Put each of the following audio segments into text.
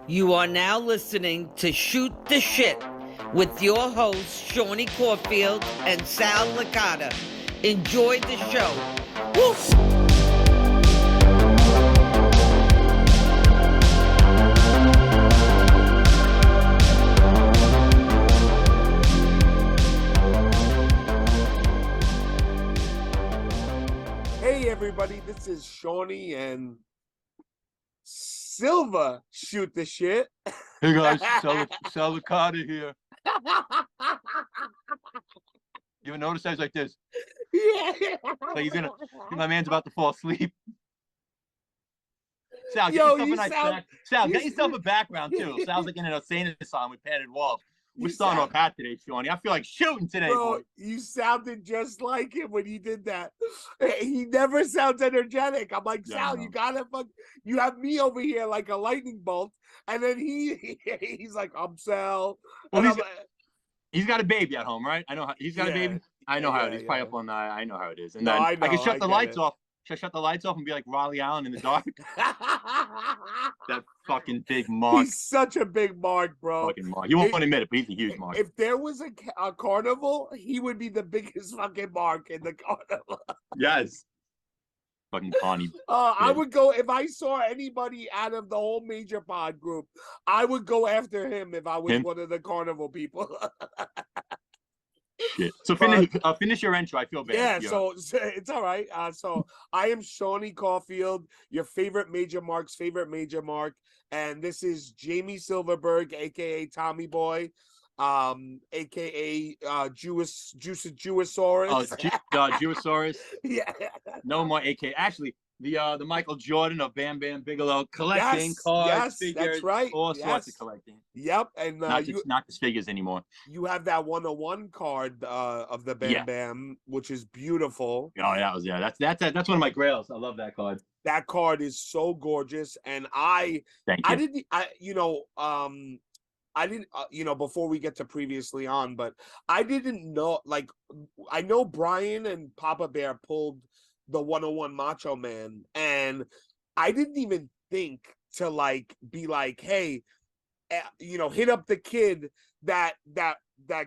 You are now listening to Shoot the Shit with your hosts, Seany Caulfield and Sal Licata. Enjoy the show. Woo! Hey everybody, this is Seany and Silva Shoot the Shit. Hey guys, Sal Licata here. You ever notice I was like this? Yeah. Like my man's about to fall asleep. Sal, Yo, get yourself a background too. Sal's like in an insane asylum with padded walls. We're starting off hot today, Seany. I feel like shooting today, bro, boy. you sounded just like him when you did that. He never sounds energetic. I'm like, Sal, you gotta you have me over here like a lightning bolt, and then he's like, I'm Sal. Well, he's got a baby at home, right? I know he's got a baby. I know how it is. Probably up on I know how it is. And then I can shut the lights off. Should I shut the lights off and be like Raleigh Allen in the dark? That fucking big mark. He's such a big mark, bro. Fucking mark. He won't admit it, but he's a huge mark. If there was a carnival, he would be the biggest fucking mark in the carnival. Yes. Fucking Connie. I would go if I saw anybody out of the whole Major Pod group. I would go after him if I was one of the carnival people. Shit. So finish your intro. I feel bad. Yeah, so it's all right. So I am Seany Caulfield, your favorite Major Mark's favorite Major Mark, and this is Jamie Silverberg, aka Tommy Boy, aka Jewisaurus. Oh, Jewisaurus. Yeah. No more aka. Actually, the Michael Jordan of Bam Bam Bigelow collecting cards, figures, that's right. All sorts of collecting. Yep, and not just figures anymore. You have that 101 card of the Bam Bam, which is beautiful. Oh, that's one of my grails. I love that card. That card is so gorgeous, and I didn't, before we get to previously on, but I didn't know, like, I know Brian and Papa Bear pulled the 101 Macho Man, and I didn't even think to like be like, hey, hit up the kid that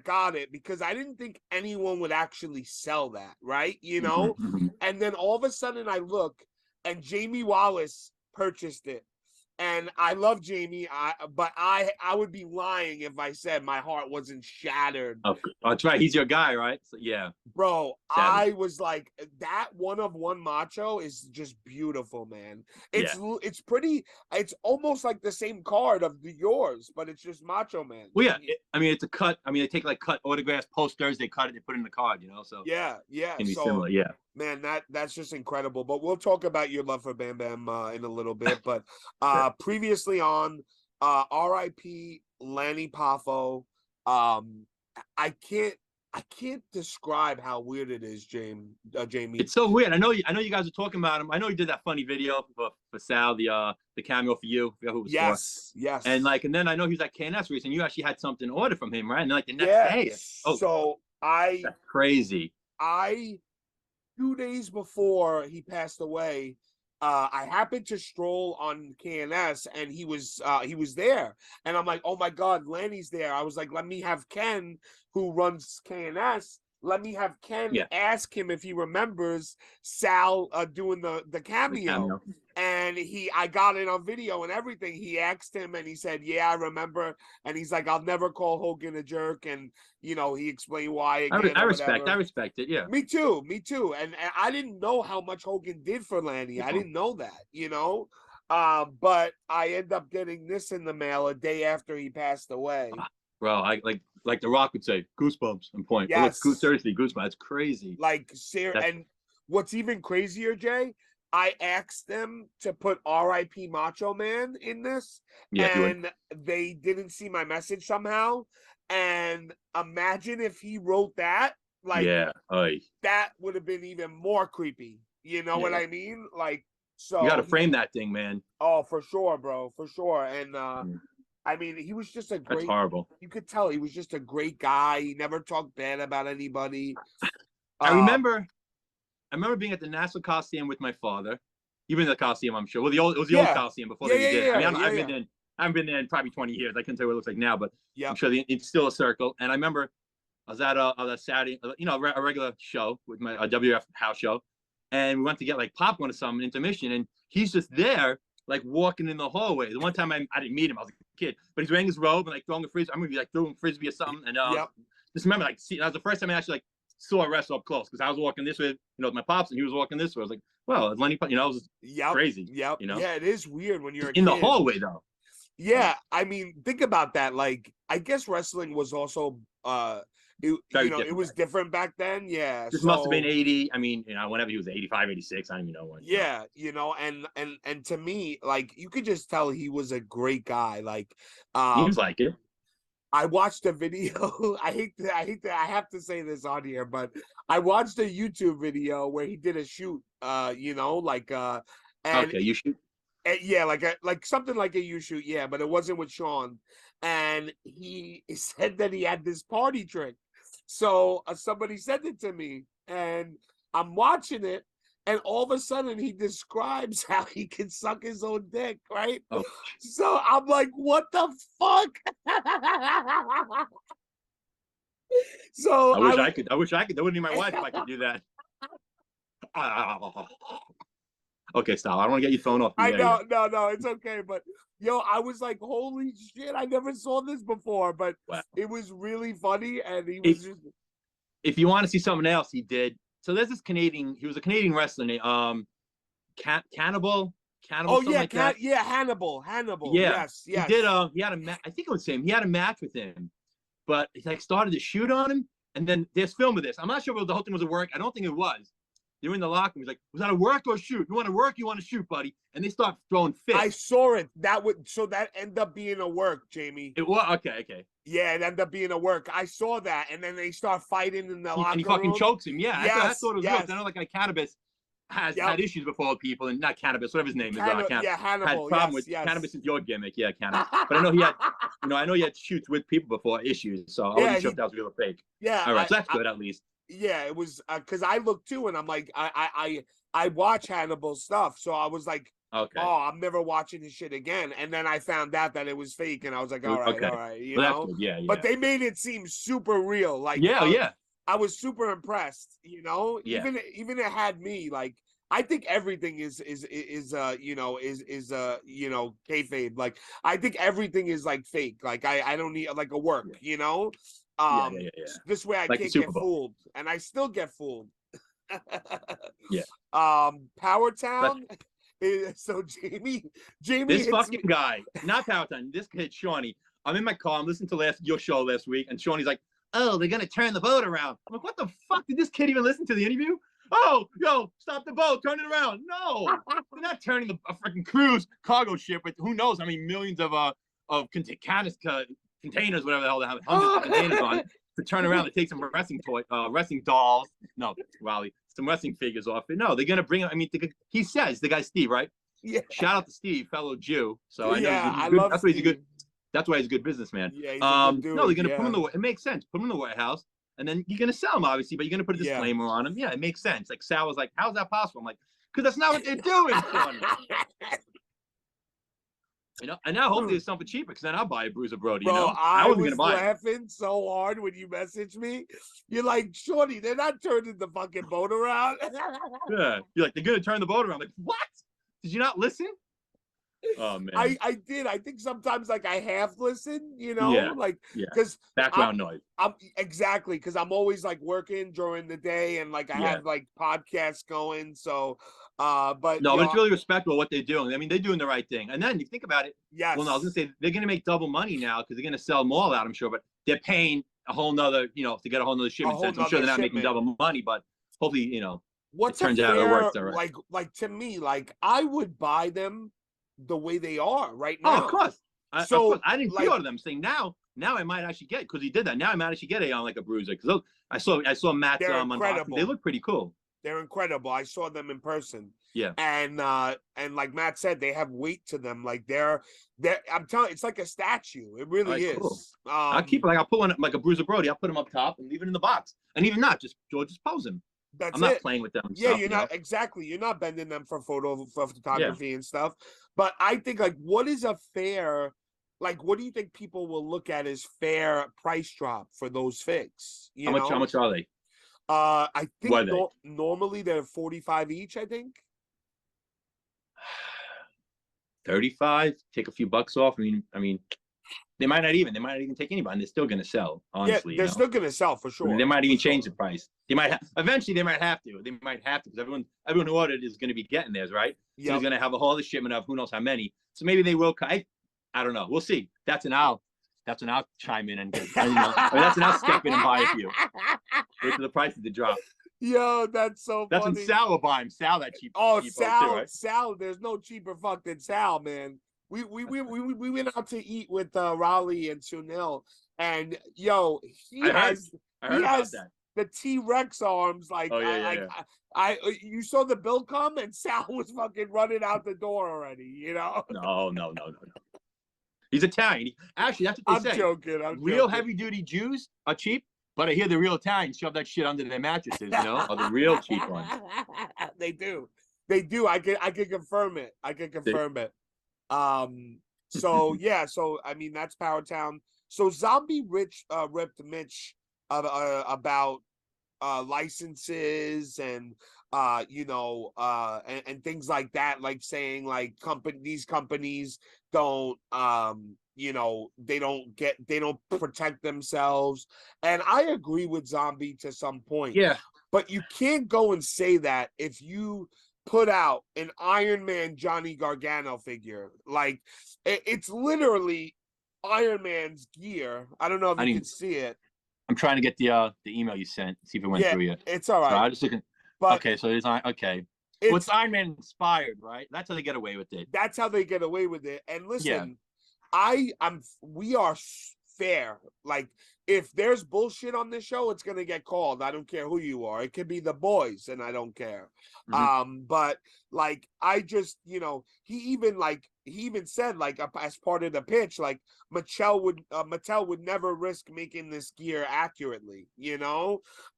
got it, because I didn't think anyone would actually sell that, right? And then all of a sudden I look and Jamie Wallace purchased it. And I love Jamie, but I would be lying if I said my heart wasn't shattered. Oh, that's right. He's your guy, right? So, yeah. Bro, I was like, that 1-of-1 Macho is just beautiful, man. It's pretty. It's almost like the same card of yours, but it's just Macho Man. Well, yeah. It's a cut. They take like cut autographs, posters, they cut it, they put it in the card, So yeah. Can be similar, yeah. Man, that's just incredible. But we'll talk about your love for Bam Bam in a little bit. But previously on R.I.P. Lanny Poffo. I can't describe how weird it is, Jamie. It's so weird. I know you guys are talking about him. I know you did that funny video for Sal, the cameo for you. I forgot who it was for. Yes. And then I know he was at KNS recently. You actually had something ordered from him, right? And then the next day. So that's crazy. 2 days before he passed away, I happened to stroll on KNS, and he was there, and I'm like, oh my God, Lanny's there. I was like, let me have Ken, who runs KNS. Let me have Ken ask him if he remembers Sal doing the cameo. And I got it on video and everything. He asked him, and he said, yeah, I remember. And he's like, I'll never call Hogan a jerk. And, he explained why. Again, I respect it. Yeah. Me too. And I didn't know how much Hogan did for Lanny. I didn't know that, but I end up getting this in the mail a day after he passed away. Bro, I like The Rock would say, goosebumps and point. Yes. Seriously, goosebumps. That's crazy. And what's even crazier, Jay, I asked them to put R.I.P. Macho Man in this, and they didn't see my message somehow. And imagine if he wrote that, that would have been even more creepy. You know what I mean? So you got to frame that thing, man. Oh, for sure, bro, for sure. And he was just a great. That's horrible. You could tell he was just a great guy. He never talked bad about anybody. I remember being at the Nassau Coliseum with my father. You've been to the Coliseum, I'm sure. Well, it was the old Coliseum before they did. I've been in I haven't been there in probably 20 years. I can't tell you what it looks like now, but yeah, I'm sure it's still a circle. And I remember I was at a Saturday, a regular show with my WF house show, and we went to get like popcorn or something, intermission, and he's just there, like walking in the hallway. The one time I didn't meet him, I was a kid, but he's wearing his robe and like throwing a frisbee. I remember he like throwing frisbee or something, and just remember like that was the first time I actually like saw a wrestler up close because I was walking this way, with my pops, and he was walking this way. I was like, well, Lenny, it was crazy. Yeah, it is weird when you're in the hallway though. Yeah, I mean, think about that. Like, I guess wrestling was also it was different back then. Yeah. This must have been 80. I mean, whenever he was 85, 86, I don't even know when. Yeah, and to me, like, you could just tell he was a great guy. Like, seems like it. I watched a video. I have to say this on here, but I watched a YouTube video where he did a shoot. And okay, you shoot. Yeah, like something like a you shoot, yeah, but it wasn't with Sean. And he said that he had this party trick. So somebody sent it to me, and I'm watching it, and all of a sudden he describes how he can suck his own dick, right? Oh. So I'm like, what the fuck? So I wish I could. That wouldn't be my wife if I could do that. Okay, stop. I don't want to get you thrown off. I know, no, it's okay. But I was like, holy shit, I never saw this before. But it was really funny, and he was just. If you want to see something else, he did. So there's this Canadian. He was a Canadian wrestler named Cannibal. Oh yeah, like that. Yeah, Hannibal. Yeah, yes. He did. He had a match. I think it was him. He had a match with him, but he like started to shoot on him, and then there's film of this. I'm not sure if the whole thing was a work. I don't think it was. They were in the locker room. He's like, was that a work or shoot? You want to work? You want to shoot, buddy? And they start throwing fists. I saw it. That ended up being a work, Jamie. It was okay. Yeah, it ended up being a work. I saw that, and then they start fighting in the locker room. And he fucking chokes him. Yeah, yes, I thought it was good. I know, like Cannabis has had issues before with people, and not Cannabis, whatever his name is. Hannibal. Had problem with Cannabis is your gimmick. Yeah, Cannabis. But I know he had, I know he had shoots with people before issues. So I wasn't sure if that was real or fake. Yeah. All right, so that's good at least. Yeah, it was because I looked too, and I'm like, I watch Hannibal stuff, so I was like, okay, I'm never watching this shit again. And then I found out that it was fake, and I was like, all right, That's good. Yeah. But they made it seem super real, like I was super impressed, Yeah. Even it had me like. I think everything is kayfabe. Like I think everything is like fake. Like I don't need like a work, This way I like can't get fooled, and I still get fooled. Power Town. So Jamie, this fucking guy, not Power Town. This kid, Shawnee. I'm in my car. I'm listening to your show last week, and Shawnee's like, "Oh, they're gonna turn the boat around." I'm like, "What the fuck? Did this kid even listen to the interview?" Oh, stop the boat, turn it around. No, they're not turning a freaking cruise cargo ship with who knows how many millions of containers, whatever the hell they have, hundreds of containers on it, to turn around and take some wrestling dolls. No, Raleigh, some wrestling figures off it. No, they're gonna bring. I mean, he says the guy Steve, right? Yeah. Shout out to Steve, fellow Jew. So I know I love. That's why he's a good. That's why he's a good businessman. Yeah, he's a good dude. No, they're gonna put him in the. It makes sense. Put him in the warehouse. And then you're gonna sell them, obviously, but you're gonna put a disclaimer on them. Yeah, it makes sense. Like Sal was like, "How's that possible?" I'm like, "Because that's not what they're doing." And now hopefully it's something cheaper, because then I'll buy a Bruiser Brody. Bro, I was gonna buy laughing so hard when you messaged me. You're like, "Shorty, they're not turning the fucking boat around." Yeah, you're like, "They're gonna turn the boat around." I'm like, what? Did you not listen? Oh man, I did. I think sometimes like I half listen, because background noise. Exactly, because I'm always like working during the day, and like I have like podcasts going. So, but it's really respectable what they're doing. I mean, they're doing the right thing. And then you think about it. Yes. Well, no, I was gonna say they're gonna make double money now because they're gonna sell them all out. I'm sure, but they're paying a whole nother, to get a whole nother shipment. I'm sure they're not making double money, but hopefully, What's it turns out it works. All right. Like to me, like I would buy them the way they are right now. Oh, of course. Of course. I didn't pre-order them. Saying now I might actually get, because he did that. Now I might actually get like a Bruiser, because I saw Matt's unboxing. They look pretty cool. They're incredible. I saw them in person. Yeah. And like Matt said, they have weight to them. Like they're I'm telling you, it's like a statue. It really is. Cool. I'll keep it. I'll put one like a Bruiser Brody. I'll put him up top and leave it in the box. And even not, just pose him. I'm not playing with them. Yeah, you're not exactly. You're not bending them for photography and stuff. But I think like, what is a fair like, what do you think people will look at as fair price drop for those figs? You know? How much are they? I think normally they're 45 each, I think. 35, take a few bucks off. I mean, they might not even take anybody. They're still gonna sell, honestly. Yeah, they're still gonna sell for sure. They might even change the price. They might eventually they might have to because everyone who ordered is gonna be getting theirs, right? So they're gonna have a whole shipment of who knows how many. So maybe they will. I don't know. We'll see. That's when I'll chime in and get. That's when I'll step in and buy a few. Wait for the prices to drop. Yo, that's so funny. That's when Sal will buy him. Sal, that cheap. Oh, Sal, too, right? Sal. There's no cheaper fuck than Sal, man. We went out to eat with Raleigh and Sunil, and yo, he has the T-Rex arms. Like, you saw the bill come, and Sal was fucking running out the door already. You know? No. He's Italian. Actually, that's what they say. I'm real joking. Heavy-duty Jews are cheap. But I hear the real Italians shove that shit under their mattresses, you know, or the real cheap ones. They do. I can confirm it. So yeah. So I mean, that's Power Town. So Zombie Rich ripped Mitch about licenses and and things like that, like saying like these companies don't they don't protect themselves. And I agree with Zombie to some point. Yeah. But you can't go and say that if you put out an Iron Man Johnny Gargano figure. Like, it's literally Iron Man's gear. I don't know if you can see it. I'm trying to get the email you sent, see if it went through yet. It's all right. So I was just looking. But okay, so it's okay. It's Iron Man inspired, right? That's how they get away with it. That's how they get away with it. And listen, we are fair. Like, if there's bullshit on this show, it's gonna get called. I don't care who you are. It could be the boys, and I don't care. But like, I just, he even said, like, as part of the pitch, like, Mattel would never risk making this gear accurately, and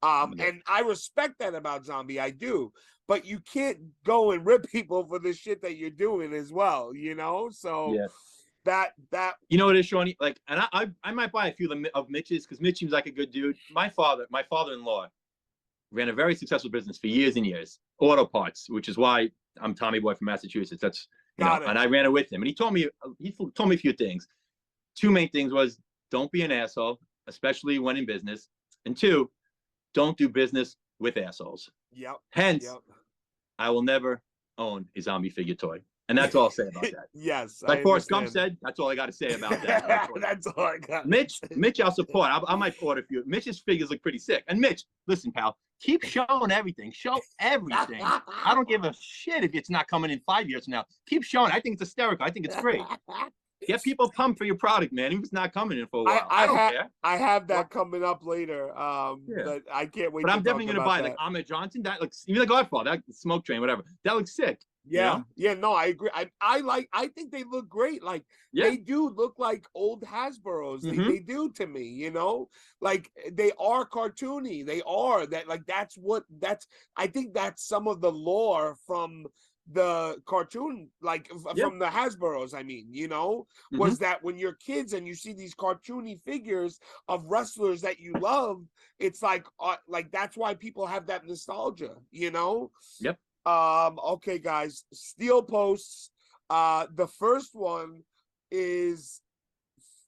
I respect that about Zombie. I do. But you can't go and rip people for the shit that you're doing as well, So yeah. That you know what it is, Shawnee? Like, and I might buy a few of Mitch's because Mitch seems like a good dude. My father-in-law ran a very successful business for years and years, auto parts, which is why I'm Tommy Boy from Massachusetts. That's and I ran it with him, and he told me a few things. Two main things was, don't be an asshole, especially when in business, and two, don't do business with assholes. Yep. Hence, I will never own a Zombie figure toy. And that's all I'll say about that. Yes. Like Forrest Gump said, that's all I got to say about that. That's all I got. Mitch, I'll support. I might order a few. Mitch's figures look pretty sick. And Mitch, listen, pal, keep showing everything. Show everything. I don't give a shit if it's not coming in 5 years from now. Keep showing. I think it's hysterical. I think it's great. Get people pumped for your product, man. Even if it's not coming in for a while. I don't care. I have that coming up later. But I can't wait. But I'm definitely gonna buy like Ahmed Johnson. That looks, even the Godfather, that Smoke Train, whatever. That looks sick. Yeah. No, I agree. I think they look great. Like, they do look like old Hasbro's. They do to me, like, they are cartoony. They are that, like, I think that's some of the lore from the cartoon, like from the Hasbro's, I mean, was that when you're kids and you see these cartoony figures of wrestlers that you love, it's like that's why people have that nostalgia, Yep. Okay, guys, steel posts. The first one is,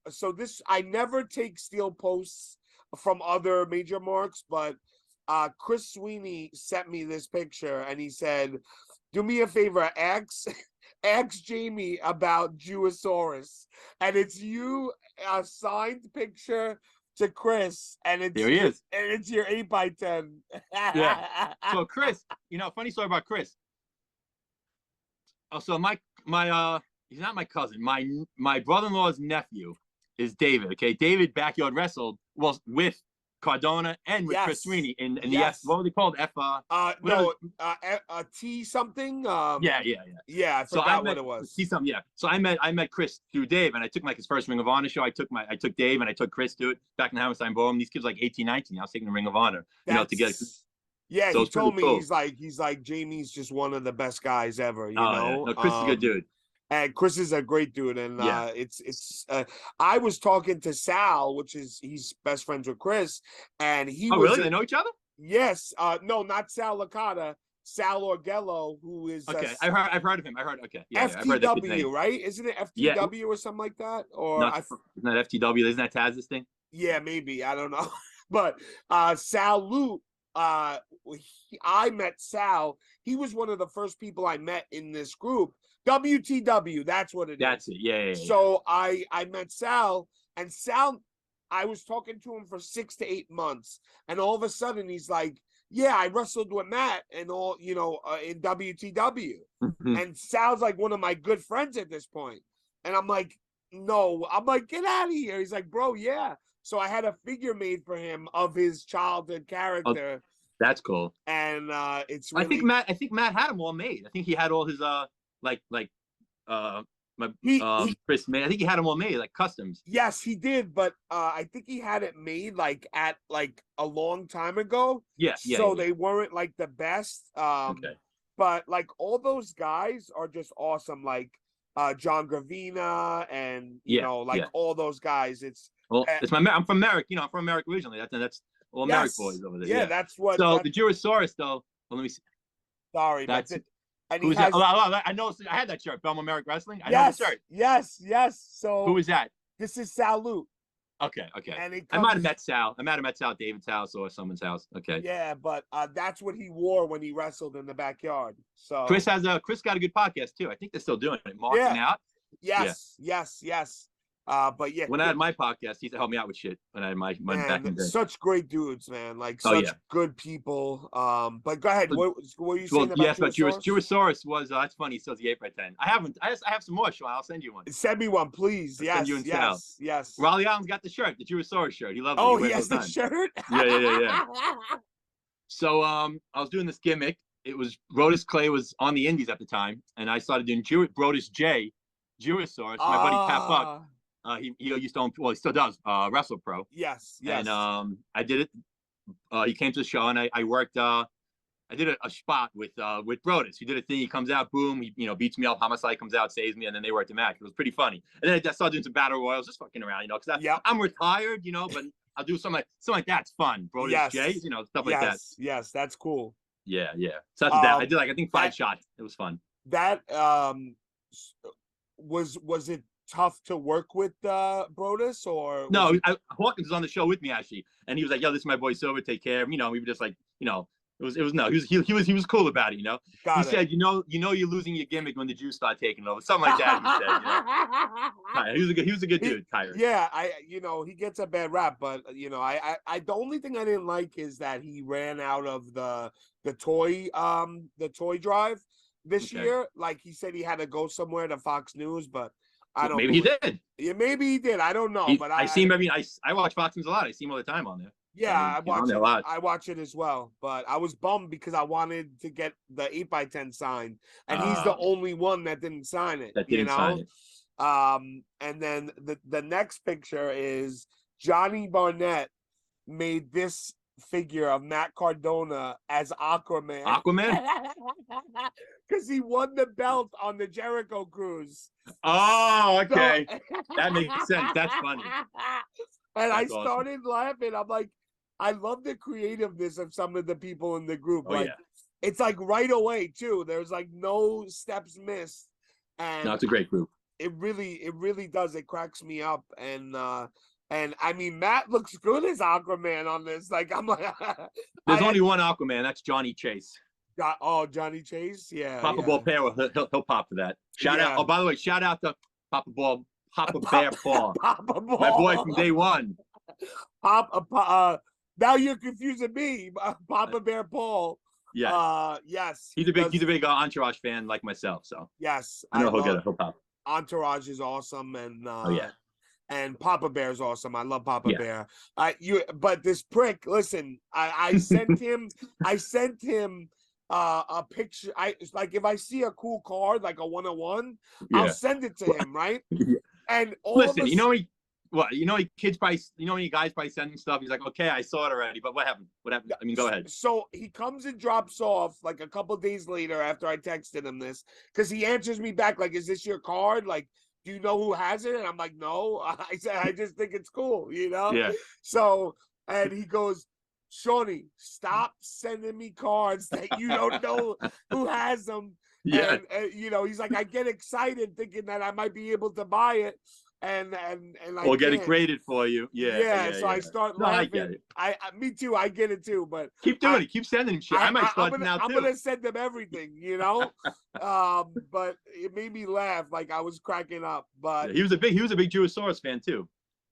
so this, I never take steel posts from other major marks, but Chris Sweeney sent me this picture and he said, do me a favor, ask Jamie about Jewisaurus. And it's you, a signed picture to Chris, and it's here he is, and it's your 8x10. Yeah. So Chris, funny story about Chris. Oh, so my he's not my cousin. My brother-in-law's nephew is David. Okay, David backyard wrestled with Cardona and with Chris Sweeney in the F. What were they called? T something. Yeah. I forgot what it was. T something. Yeah. So I met Chris through Dave, and I took his first Ring of Honor show. I took Dave and I took Chris to it back in Hammerstein Ballroom. These kids were like 18, 19. I was taking the Ring of Honor, to get. Yeah, so he told me cool. he's like Jamie's just one of the best guys ever. No, Chris is a good dude. And Chris is a great dude, and Yeah. it's. I was talking to Sal, he's best friends with Chris, and he Oh, was. really? They know each other? Yes. No, not Sal Licata. Sal Orgello, who is Okay. I've heard of him. Okay. Yeah, FTW, I've heard that name. right? Isn't it Yeah. FTW or something like that? Or Not FTW. Isn't that Taz's thing? yeah, maybe. I don't know. But Sal Loot, I met Sal. He was one of the first people I met in this group. WTW, that's what it is. That's it. Yeah. So I met Sal, and Sal, I was talking to him for 6 to 8 months, and all of a sudden he's like, yeah, I wrestled with Matt and all, in WTW. Mm-hmm. And Sal's like one of my good friends at this point. And I'm like, no, I'm like, get out of here. He's like, bro, yeah. So I had a figure made for him of his childhood character. Oh, that's cool. And it's really... I think Matt had them all made. I think he had all his Chris made. I think he had them all made, like customs. Yes, he did, but I think he had it made at a long time ago. Yeah. So they weren't like the best. Okay. But like all those guys are just awesome. Like John Gravina and all those guys. I'm from Merrick. I'm from Merrick originally. That's all Merrick boys over there. Yeah, that's what. So the Jurosaurus, though. Well, let me see. Sorry, that's it. And who's that? I know. I had that shirt. Belmont Merrick Wrestling. I know the shirt. Yes. So who is that? This is Sal Loot. Okay. And I might have met Sal. I might have met Sal at David's house or someone's house. Okay. Yeah, but that's what he wore when he wrestled in the backyard. So Chris got a good podcast too. I think they're still doing it. Marking out. Yes. But yeah, when I had my podcast, he used to help me out with shit. When I had my back in the day. Such great dudes, man. Like such good people. But go ahead. What were you saying about Jurosaurus? Jurosaurus was that's funny. He sells the 8x10. I have some more, Sean. I'll send you one. Send me one, please. Yes. Raleigh Allen's got the shirt, the Jurosaurus shirt. He loves it. Oh, he has the shirt. Yeah. So I was doing this gimmick. It was Brodus Clay was on the Indies at the time, and I started doing Brodus J, Jurosaurus. My buddy Pat Buck. He used to own, well, he still does, Wrestle Pro. Yes. And I did it. He came to the show, and I worked. I did a spot with Brodus. He did a thing. He comes out, boom. He beats me up. Homicide comes out, saves me, and then they worked the match. It was pretty funny. And then I started doing some battle royals, just fucking around, because I'm retired, but I'll do something like that's fun. Brodus J, stuff like that. Yes, that's cool. Yeah. So that's that. I did I think 5 shots. It was fun. That was it tough to work with Brodus or no? Hawkins was on the show with me actually, and he was like, "Yo, this is my boy Silva. Take care of him." We were just like, he was cool about it. He said, you're losing your gimmick when the Jews start taking over, something like that. He said, he was a good dude, Tyron. Yeah, he gets a bad rap, but I the only thing I didn't like is that he ran out of the toy drive this year. Like he said, he had to go somewhere to Fox News, but. Maybe he did. Yeah, maybe he did. I don't know. But I see him. I watch Fox News a lot. I see him all the time on there. Yeah, I watch it a lot. I watch it as well. But I was bummed because I wanted to get the 8x10 signed, and he's the only one that didn't sign it. Sign it. And then the next picture is Johnny Barnett made this figure of Matt Cardona as Aquaman. Because he won the belt on the Jericho Cruise. Oh, okay. That makes sense. That's funny. And I started laughing. I'm like, I love the creativeness of some of the people in the group. It's like right away too. There's like no steps missed. And no, it's a great group. It really does. It cracks me up. And I mean, Matt looks good as Aquaman on this. Like, I'm like, there's only one Aquaman. That's Johnny Chase. Johnny Chase, yeah. Papa Ball Bear, he'll pop for that. Shout out! Oh, by the way, shout out to Papa Bear Paul, Papa Ball, my boy from day one. Now you're confusing me, Papa Bear Paul. Yeah. Yes. He's a big Entourage fan like myself. So yes, I know he'll pop. Entourage is awesome, and and Papa Bear is awesome. I love Papa Bear. But this prick, listen, I sent him. A picture. If I see a cool card like a 101, I'll send it to him, right? And listen, What, you know, kids probably, you know, any guys probably sending stuff. He's like, okay, I saw it already, but what happened? What happened? I mean, go ahead. So he comes and drops off like a couple days later after I texted him this, because he answers me back like, "Is this your card? Like, do you know who has it?" And I'm like, "No." I said, "I just think it's cool, you know." Yeah. So, and he goes, "Shawnee, stop sending me cards that you don't know who has them." Yeah. And you know, he's like, "I get excited thinking that I might be able to buy it." And or get it graded for you. Yeah. So I start laughing. I get it. I me too. I get it too. But keep doing it. Keep sending him shit. I might start now too. I'm gonna send them everything, you know. But it made me laugh. Like I was cracking up. But he was a big Jewisaurus fan too.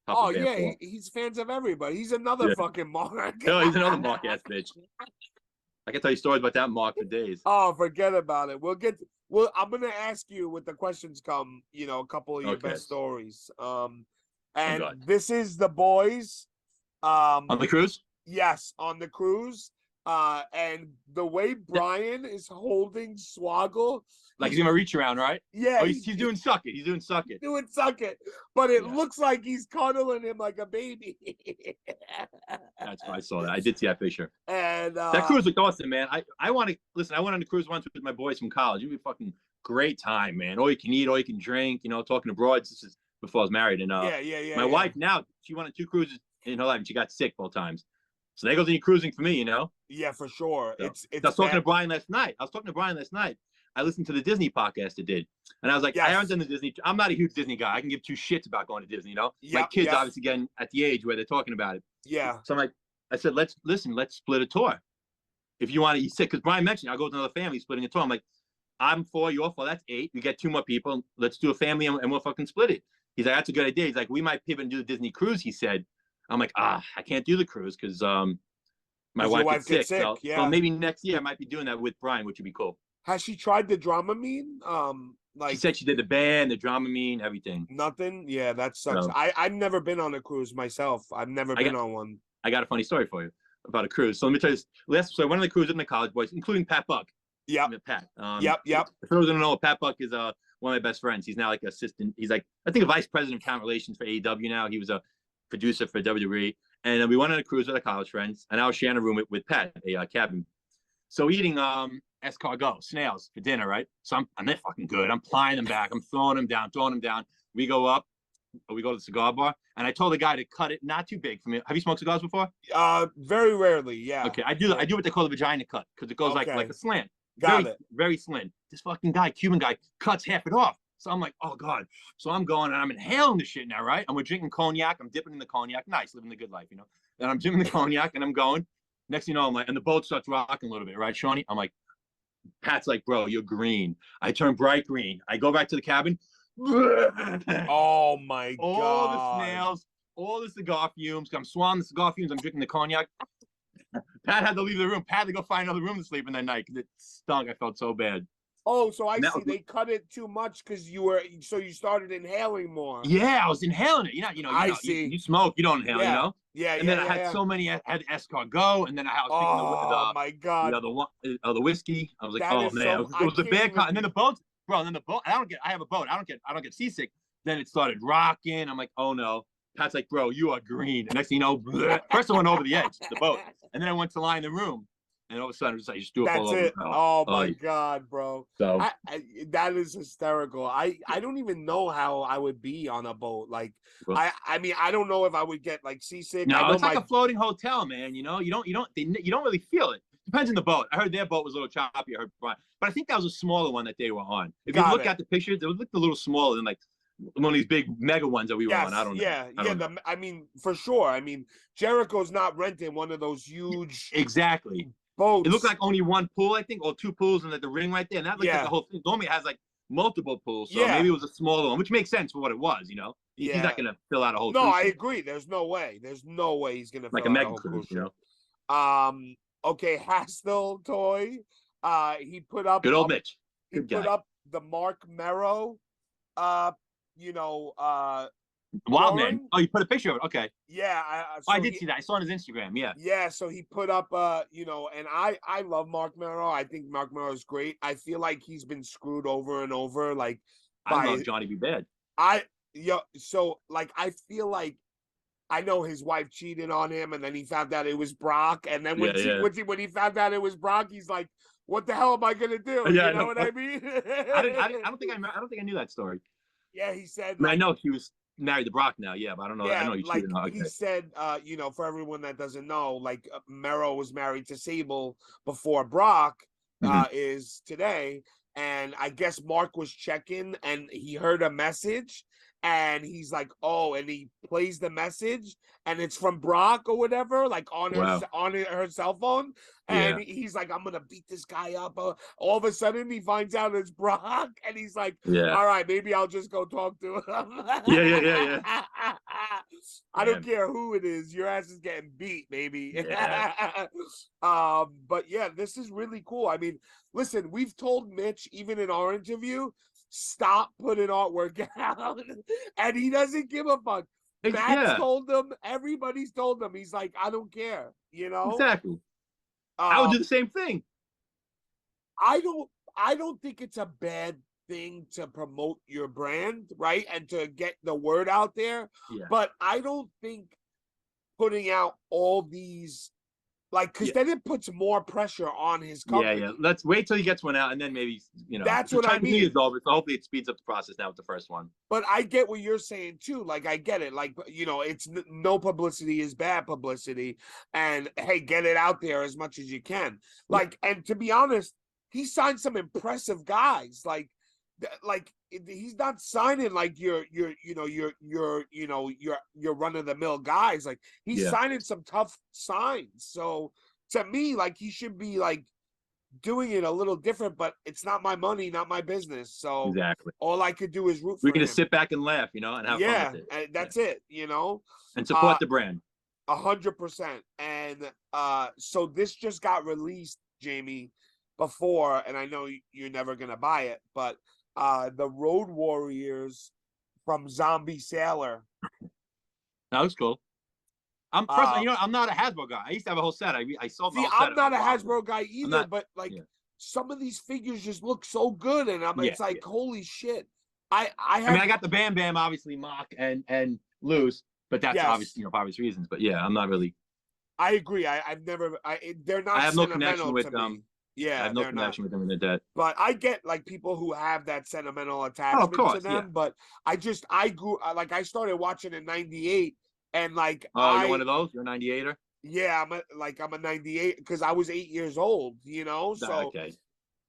Oh yeah, he's fans of everybody. He's another fucking Mark. No, he's another Mark ass bitch. I can tell you stories about that Mark for days. Oh, forget about it. Well, I'm gonna ask you when the questions come, you know, a couple of your best stories. And this is the boys. On the cruise? Yes, on the cruise. And the way Brian is holding Swoggle, like he's gonna reach around, right? Yeah. Oh, he's doing suck it. He's doing suck it. Doing suck it. But it looks like he's cuddling him like a baby. That's why I saw that. I did see that picture. And that cruise was awesome, man. I want to listen. I went on the cruise once with my boys from college. It was a fucking great time, man. All you can eat, all you can drink. You know, talking to broads. This is before I was married. And my wife now, she went on 2 cruises in her life, and she got sick both times. So there goes any cruising for me, you know? Yeah, for sure. So, I was talking to Brian last night. I listened to the Disney podcast it did. And I was like, I haven't done the Disney. I'm not a huge Disney guy. I can give 2 shits about going to Disney, you know? My kids obviously getting at the age where they're talking about it. Yeah. So I'm like, I said, let's split a tour. If you want to eat sick, because Brian mentioned I'll go with another family splitting a tour. I'm like, I'm 4, you're 4, that's 8. We get 2 more people. Let's do a family and we'll fucking split it. He's like, that's a good idea. He's like, we might pivot and do the Disney cruise, he said. I'm like, I can't do the cruise because my wife gets sick. So maybe next year I might be doing that with Brian, which would be cool. Has she tried the Dramamine? Like she said she did the band, the Dramamine, everything. Nothing? Yeah, that sucks. So, I've never been on a cruise myself. I've never been on one. I got a funny story for you about a cruise. So let me tell you this. So I went on the cruise with my college boys, including Pat Buck. Yep. Pat. Yep. For those who don't know, Pat Buck is one of my best friends. He's now like assistant. He's like, I think a vice president of talent relations for AEW now. He was a producer for WWE. And we went on a cruise with our college friends, and I was sharing a room with Pat, a cabin. So eating escargot, snails for dinner, right? So they're fucking good. I'm plying them back. I'm throwing them down. We go up, we go to the cigar bar, and I told the guy to cut it not too big for me. Have you smoked cigars before? Very rarely, yeah. Okay, I do what they call the vagina cut, because it goes like a slant. Got it. Very slim. This fucking guy, Cuban guy, cuts half it off. So I'm like, oh God. So I'm going and I'm inhaling the shit now, right? And we're drinking cognac. I'm dipping in the cognac. Nice, living the good life, you know. And I'm drinking the cognac and I'm going. Next thing you know, I'm like, and the boat starts rocking a little bit, right, Shawnee? I'm like, Pat's like, bro, you're green. I turn bright green. I go back to the cabin. Oh my God. All the snails, all the cigar fumes. I'm swallowing the cigar fumes. I'm drinking the cognac. Pat had to leave the room. Pat had to go find another room to sleep in that night because it stunk. I felt so bad. Oh, so I see. They cut it too much because you started inhaling more. Yeah, I was inhaling it. I see. You smoke, you don't inhale, you know? Yeah, and then I had so many. I had escargot, and then I was my God, the whiskey. I was like, oh man, it was a bad cut. And then the boat, bro. And then the boat. I have a boat. I don't get seasick. Then it started rocking. I'm like, oh no. Pat's like, bro, you are green. And next thing you know, first I went over the edge, the boat, and then I went to lie in the room. And all of a sudden, I just threw up all over. That's it. Oh my God, bro. So that is hysterical. I don't even know how I would be on a boat. Like, I mean, I don't know if I would get like seasick. No, it's like a floating hotel, man. You know, you don't really feel it. Depends on the boat. I heard their boat was a little choppy. I heard, but I think that was a smaller one that they were on. If you look at the pictures, it looked a little smaller than like one of these big mega ones that we were on. I don't know. I mean, for sure. I mean, Jericho's not renting one of those huge. Exactly. Boats. It looked like only one pool, I think, or 2 pools, and the ring right there. And that looked like the whole thing. Normally it has like multiple pools, so maybe it was a smaller one, which makes sense for what it was, you know. He's not gonna fill out a whole. No, I agree. There's no way. He's gonna like fill a mega whole cruise, you know. Okay, Hastel toy. He put up good old Mitch. He put up the Mark Merrow. Wild man. Oh, you put a picture of it. Okay. Yeah. I did see that. I saw on his Instagram. Yeah. Yeah. So he put up, and I love Mark Merrow. I think Mark Merrow is great. I feel like he's been screwed over and over. Like, I love Johnny B. Bad. So like I feel like I know his wife cheated on him, and then he found out it was Brock, and then when he found out it was Brock, he's like, "What the hell am I gonna do?" Yeah, you know what I mean? I don't think I knew that story. Yeah, he said. I mean, I know he was married to Brock now. Yeah, but I don't know. I Yeah, know he like cheated on. he said, for everyone that doesn't know, like Mero was married to Sable before Brock is today, and I guess Mark was checking, and he heard a message. And he's like, oh, and he plays the message, and it's from Brock or whatever, like on her cell phone. And he's like, I'm gonna beat this guy up. All of a sudden, he finds out it's Brock, and he's like, all right, maybe I'll just go talk to him. Yeah. I don't care who it is. Your ass is getting beat, baby. Yeah. But yeah, this is really cool. I mean, listen, we've told Mitch, even in our interview, stop putting artwork out, and he doesn't give a fuck. Matt's told him, everybody's told him. He's like, I don't care, Exactly. I would do the same thing. I don't think it's a bad thing to promote your brand, right? And to get the word out there. Yeah. But I don't think putting out all these, like, because then it puts more pressure on his company. Yeah. Let's wait till he gets one out, and then maybe, That's what I mean. Is over, so hopefully it speeds up the process now with the first one. But I get what you're saying too. Like, I get it. Like, it's no publicity is bad publicity, and hey, get it out there as much as you can. Like, and to be honest, he signed some impressive guys. Like he's not signing like your run of the mill guys. Like he's signing some tough signs. So to me, like he should be like doing it a little different, but it's not my money, not my business. So exactly, all I could do is root for him. We're gonna him. sit back and laugh, and have fun with it. And that's it, and support the brand. 100%. And so this just got released, Jamie, before, and I know you're never gonna buy it, but the Road Warriors from Zombie Sailor. That was cool. I'm I'm not a Hasbro guy. I used to have a whole set. I sold my whole set. I'm not a Hasbro guy either, but like some of these figures just look so good, and it's like holy shit. I got the Bam Bam, obviously mock and loose, but that's obviously for obvious reasons. But yeah, I'm not really. I agree. They're not. I have no connection with them. Yeah, I have no connection with them in the debt. But I get like people who have that sentimental attachment to them. But I grew I started watching in '98, and like you're one of those. You're a '98er. Yeah, I'm a '98 because I was 8 years old. So okay.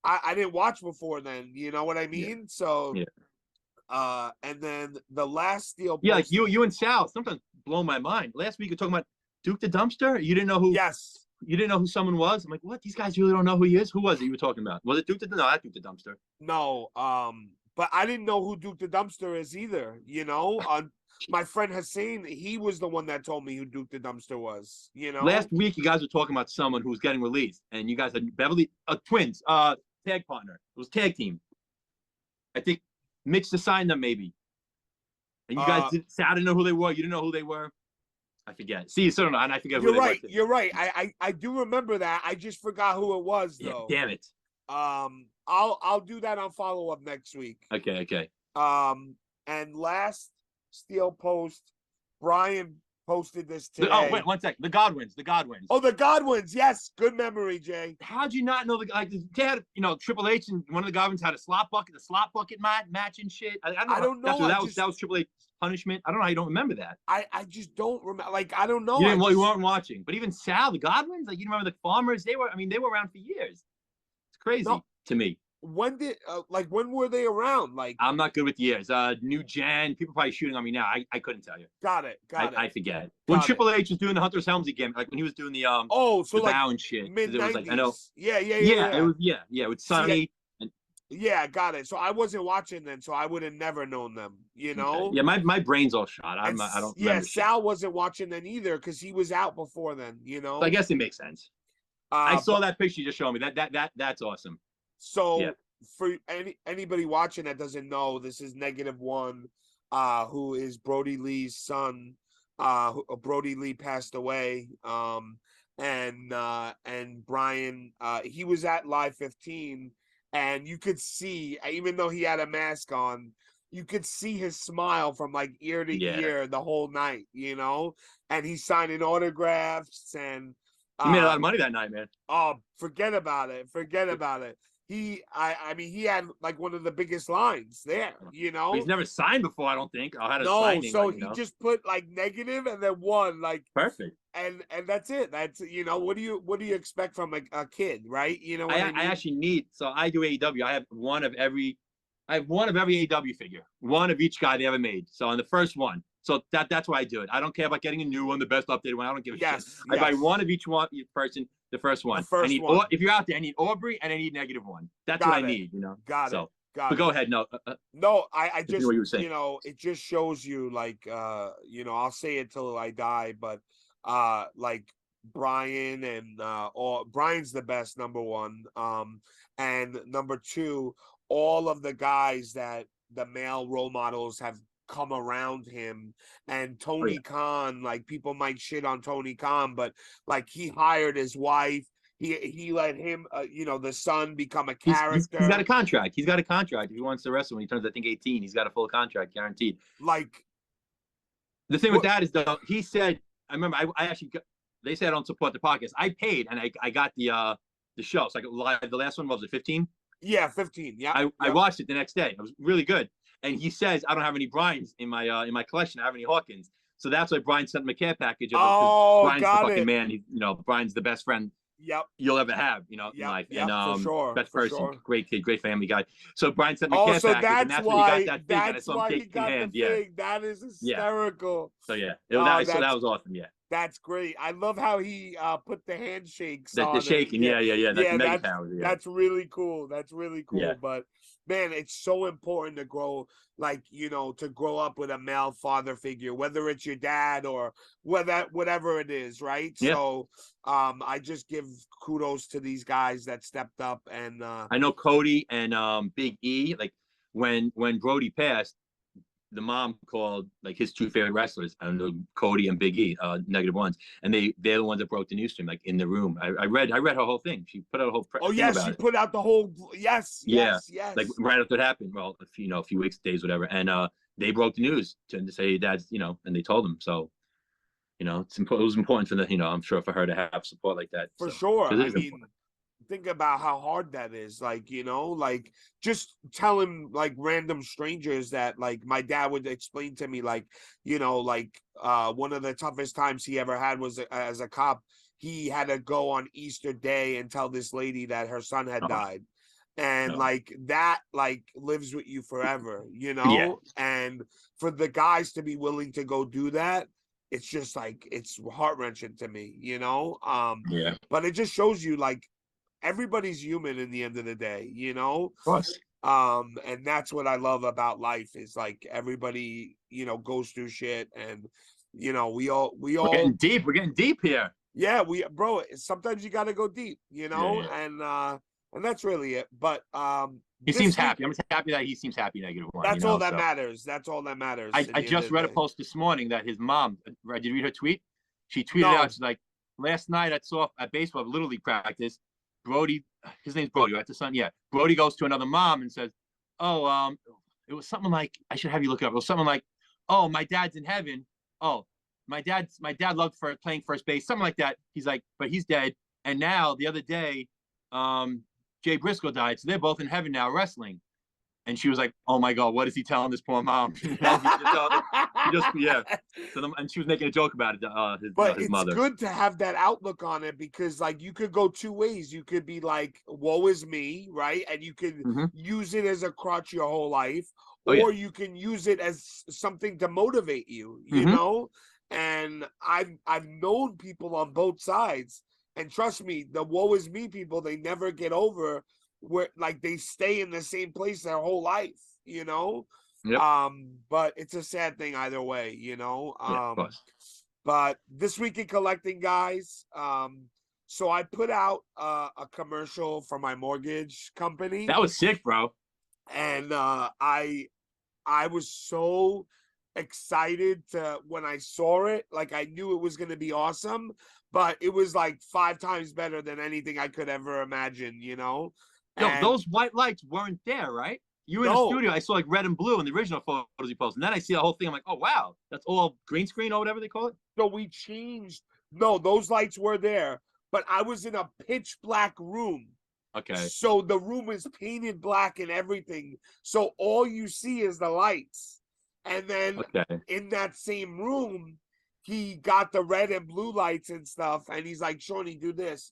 I didn't watch before then. You know what I mean? Yeah. So and then the last Steel. Yeah, like you and Sal sometimes blow my mind. Last week you're talking about Duke the Dumpster. You didn't know who? Yes. You didn't know who someone was? I'm like, what? These guys really don't know who he is? Who was it you were talking about? Was it Duke the? No, that's Duke the Dumpster. No, but I didn't know who Duke the Dumpster is either. My friend Hussein, he was the one that told me who Duke the Dumpster was. Last week you guys were talking about someone who was getting released, and you guys had Beverly twins, tag partner. It was tag team. I think Mitch assigned them maybe, and you guys didn't. I didn't know who they were. You didn't know who they were. I forget. See, so don't know, and I forget. You're right. I do remember that. I just forgot who it was though. Yeah, damn it. I'll do that on follow up next week. Okay. And last Steel post, Brian posted this today. Oh wait, 1 second. The Godwins. Oh, the Godwins. Yes, good memory, Jay. How'd you not know they had Triple H and one of the Godwins had a slot bucket match and shit. I don't know. That was Triple H punishment. I don't know how you don't remember that. I just don't remember. Like I don't know. You weren't watching. But even Sal, the Godwins, like you remember the Farmers, they were around for years. It's crazy to me. When were they around? Like I'm not good with years. New Gen, people probably shooting on me now. I couldn't tell you. Got it. I forget. When Triple H was doing the Hunter's Helmsley game, like when he was doing the so like and shit. Mid-90s. Like, I know. Yeah. It was with Sonny. Yeah, got it. So I wasn't watching then, so I would have never known them. Okay. Yeah, my brain's all shot. I don't. Yeah, Sal wasn't watching then either because he was out before then. So I guess it makes sense. I saw that picture you just showed me. That's awesome. So for anybody watching that doesn't know, this is -1, who is Brody Lee's son. Brody Lee passed away. And Brian, he was at Live 15, and you could see, even though he had a mask on, you could see his smile from like ear to ear the whole night, and he's signing autographs and he made a lot of money that night, man. Oh, forget about it. Forget about it. I mean, he had like one of the biggest lines there, But he's never signed before, I don't think. I had a No, signing, so like, he just put like negative and then one, like perfect. And that's it. That's what do you expect from a kid, right? You know what I mean? I actually need, so I do AEW. I have one of every AEW figure, one of each guy they ever made. So on the first one. So that's why I do it. I don't care about getting a new one, the best updated one. I don't give a shit. I buy one of each person, the first one. I need one. If you're out there, I need Aubrey and I need -1. That's what I need, Got it. Got but go ahead. No, I just, what you were saying. it just shows you like, I'll say it till I die, but like Brian and Brian's the best, number one. And number two, all of the guys that the male role models have come around him, and Tony Khan, like people might shit on Tony Khan, but like he hired his wife. He let him, the son become a character. He's got a contract. He's got a contract. If he wants to wrestle when he turns, I think, 18, he's got a full contract guaranteed. Like the thing with that is, though, he said, I remember I actually, they said I don't support the podcast. I paid and I got the show. So the last one was it 15? Yeah, 15. Yeah. I watched it the next day. It was really good. And he says, I don't have any Bryans in my collection. I have any Hawkins. So that's why Brian sent him a care package of Brian's the fucking man. Brian's the best friend you'll ever have, in life. And for sure, best person, great kid, great family guy. So Brian sent me a care so package, and that's why he got that thing. That's why he got the thing. That is hysterical. So that was awesome. Yeah. That's great. I love how he put the handshakes on the shaking. That's really cool. That's really cool. Yeah. But man, it's so important to grow, to grow up with a male father figure, whether it's your dad or whatever it is, right? Yeah. So I just give kudos to these guys that stepped up. And I know Cody and Big E, like when Brody passed, the mom called like his two favorite wrestlers, Cody and Big E, -1s, and they're the ones that broke the news to him, like in the room. I read her whole thing. She put out a whole she put out the whole yes, like right after it happened. Well, a few weeks, days, whatever, and they broke the news to say Dad's, and they told him. So, it was important for the, I'm sure for her to have support like that. For sure. I mean, think about how hard that is. Just telling like random strangers that like my dad would explain to me, one of the toughest times he ever had was as a cop. He had to go on Easter Day and tell this lady that her son had died. And that lives with you forever, and for the guys to be willing to go do that, it's just it's heart-wrenching to me, but it just shows you everybody's human in the end of the day, Of course. And that's what I love about life is everybody, goes through shit, and we all we're getting deep here. Yeah, bro, sometimes you got to go deep, and that's really it. But he seems happy. I'm just happy that he seems happy, -1. That's all that matters. That's all that matters. I just read a post this morning that his mom, did you read her tweet? She tweeted out, she's like, last night at baseball, Little League practice, Brody, his name's Brody, right? The son, yeah. Brody goes to another mom and says, "Oh, it was something like, I should have you look it up. It was something like, oh, my dad's in heaven. Oh, my dad loved playing first base, something like that." He's like, but he's dead. And now the other day, Jay Briscoe died, so they're both in heaven now wrestling. And she was like, "Oh my God, what is he telling this poor mom?" And she was making a joke about it. His mother. It's good to have that outlook on it because, you could go two ways. You could be like, "Woe is me," right? And you could use it as a crutch your whole life, or you can use it as something to motivate you. You know. And I've known people on both sides, and trust me, the "woe is me" people, they never get over. Where they stay in the same place their whole life, Yep. But it's a sad thing either way, But this week in collecting, guys, so I put out a commercial for my mortgage company. That was sick, bro. And I was so excited when I saw it. I knew it was going to be awesome, but it was 5 times better than anything I could ever imagine, Yo, those white lights weren't there, right? You were in the studio. I saw like red and blue in the original photos you posted. And then I see the whole thing. I'm like, oh, wow. That's all green screen or whatever they call it? No, we changed. No, those lights were there. But I was in a pitch black room. Okay. So the room is painted black and everything. So all you see is the lights. And then in that same room, he got the red and blue lights and stuff. And he's like, Shawnee, do this.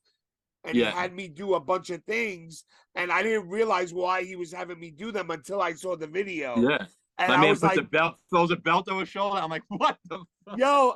And he had me do a bunch of things, and I didn't realize why he was having me do them until I saw the video. Yeah, and my man put the belt, throws a belt over his shoulder. I'm like, what the fuck? Yo,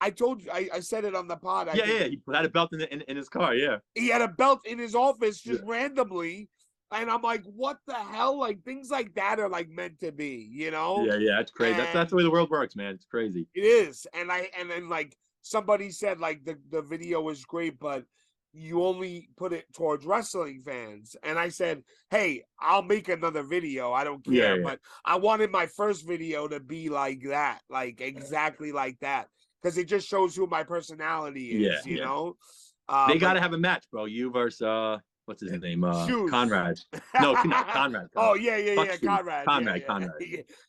I told you, I said it on the pod. He had a belt in his car. Yeah, he had a belt in his office just randomly, and I'm like, what the hell? Like things like that are like meant to be, you know? Yeah, that's crazy. That's the way the world works, man. It's crazy. It is, and then like. Somebody said like the video was great, but you only put it towards wrestling fans. And I said, hey, I'll make another video. I don't care. But I wanted my first video to be like that, like exactly like that. Because it just shows who my personality is, you know? They got to have a match, bro. You versus, what's his name? Conrad. No, Conrad. Oh, yeah. Conrad. Conrad.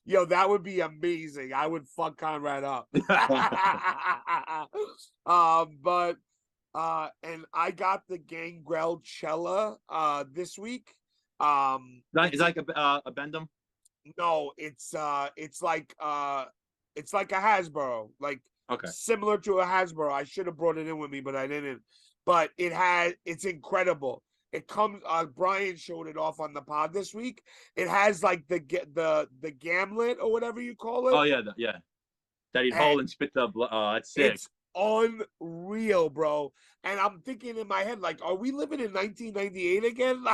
Yo, that would be amazing. I would fuck Conrad up. And I got the Gangrel Cella this week. Is like a Bendham? No, it's like a Hasbro, like similar to a Hasbro. I should have brought it in with me, but I didn't. But it's incredible. It comes. Brian showed it off on the pod this week. It has like the gamlet or whatever you call it. Oh yeah, that he'd hold and spit the blood. That's sick. It's unreal, bro. And I'm thinking in my head, like, are we living in 1998 again?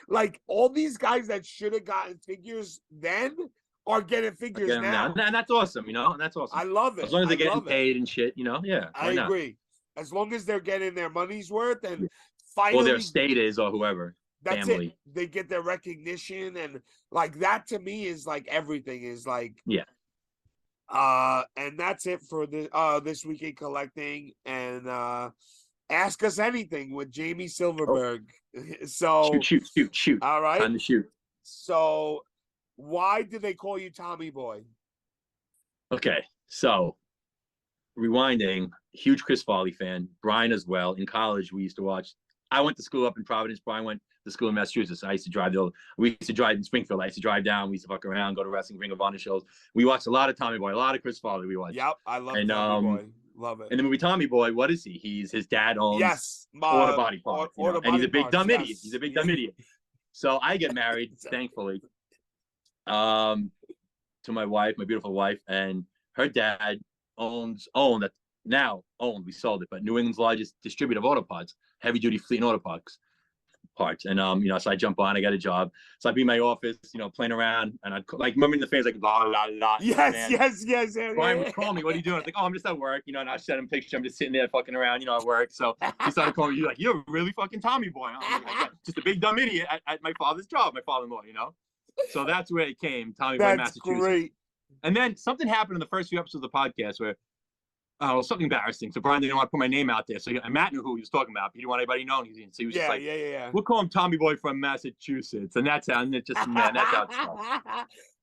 Like all these guys that should have gotten figures then are getting figures now. And that's awesome, you know. And that's awesome. I love it. As long as they're getting paid and shit, you know. Yeah, I agree. As long as they're getting their money's worth and finally, or their state is, or whoever. That's family. it. They get their recognition, and like that to me is like everything is like and that's it for this weekend collecting. And ask us anything with Jamie Silverberg. So shoot. All right, time to shoot. So why did they call you Tommy Boy? Okay, so rewinding, huge Chris Farley fan, Brian as well. In college, we used to watch. I went to school up in Providence. Brian went to school in Massachusetts. I used to drive we used to drive in Springfield. I used to drive down. We used to fuck around, go to wrestling, Ring of Honor shows. We watched a lot of Tommy Boy, a lot of Chris Farley. We watched. Yep, I love Tommy Boy. Love it. And the movie Tommy Boy, what is he? His dad owns auto body parts, and he's a big dumb idiot. He's a big dumb idiot. So I get married, thankfully, to my wife, my beautiful wife, and her dad owned, we sold it, but New England's largest distributor of auto parts, heavy duty fleet and auto parts. And so I jump on, I got a job. So I'd be in my office, playing around, and I'd like remember in the fans like la la la. Yes. Brian would call me, what are you doing? I was like, oh, I'm just at work, and I sent him a picture, I'm just sitting there fucking around, at work. So he started calling me, like, you're really fucking Tommy Boy. I'm like, just a big dumb idiot at my father's job, my father-in-law, So that's where it came, Tommy Boy, Massachusetts. Great. And then something happened in the first few episodes of the podcast where something embarrassing. So Brian didn't want to put my name out there. So Matt knew who he was talking about. He didn't want anybody knowing. So he was just like, we'll call him Tommy Boy from Massachusetts. And that's how it starts.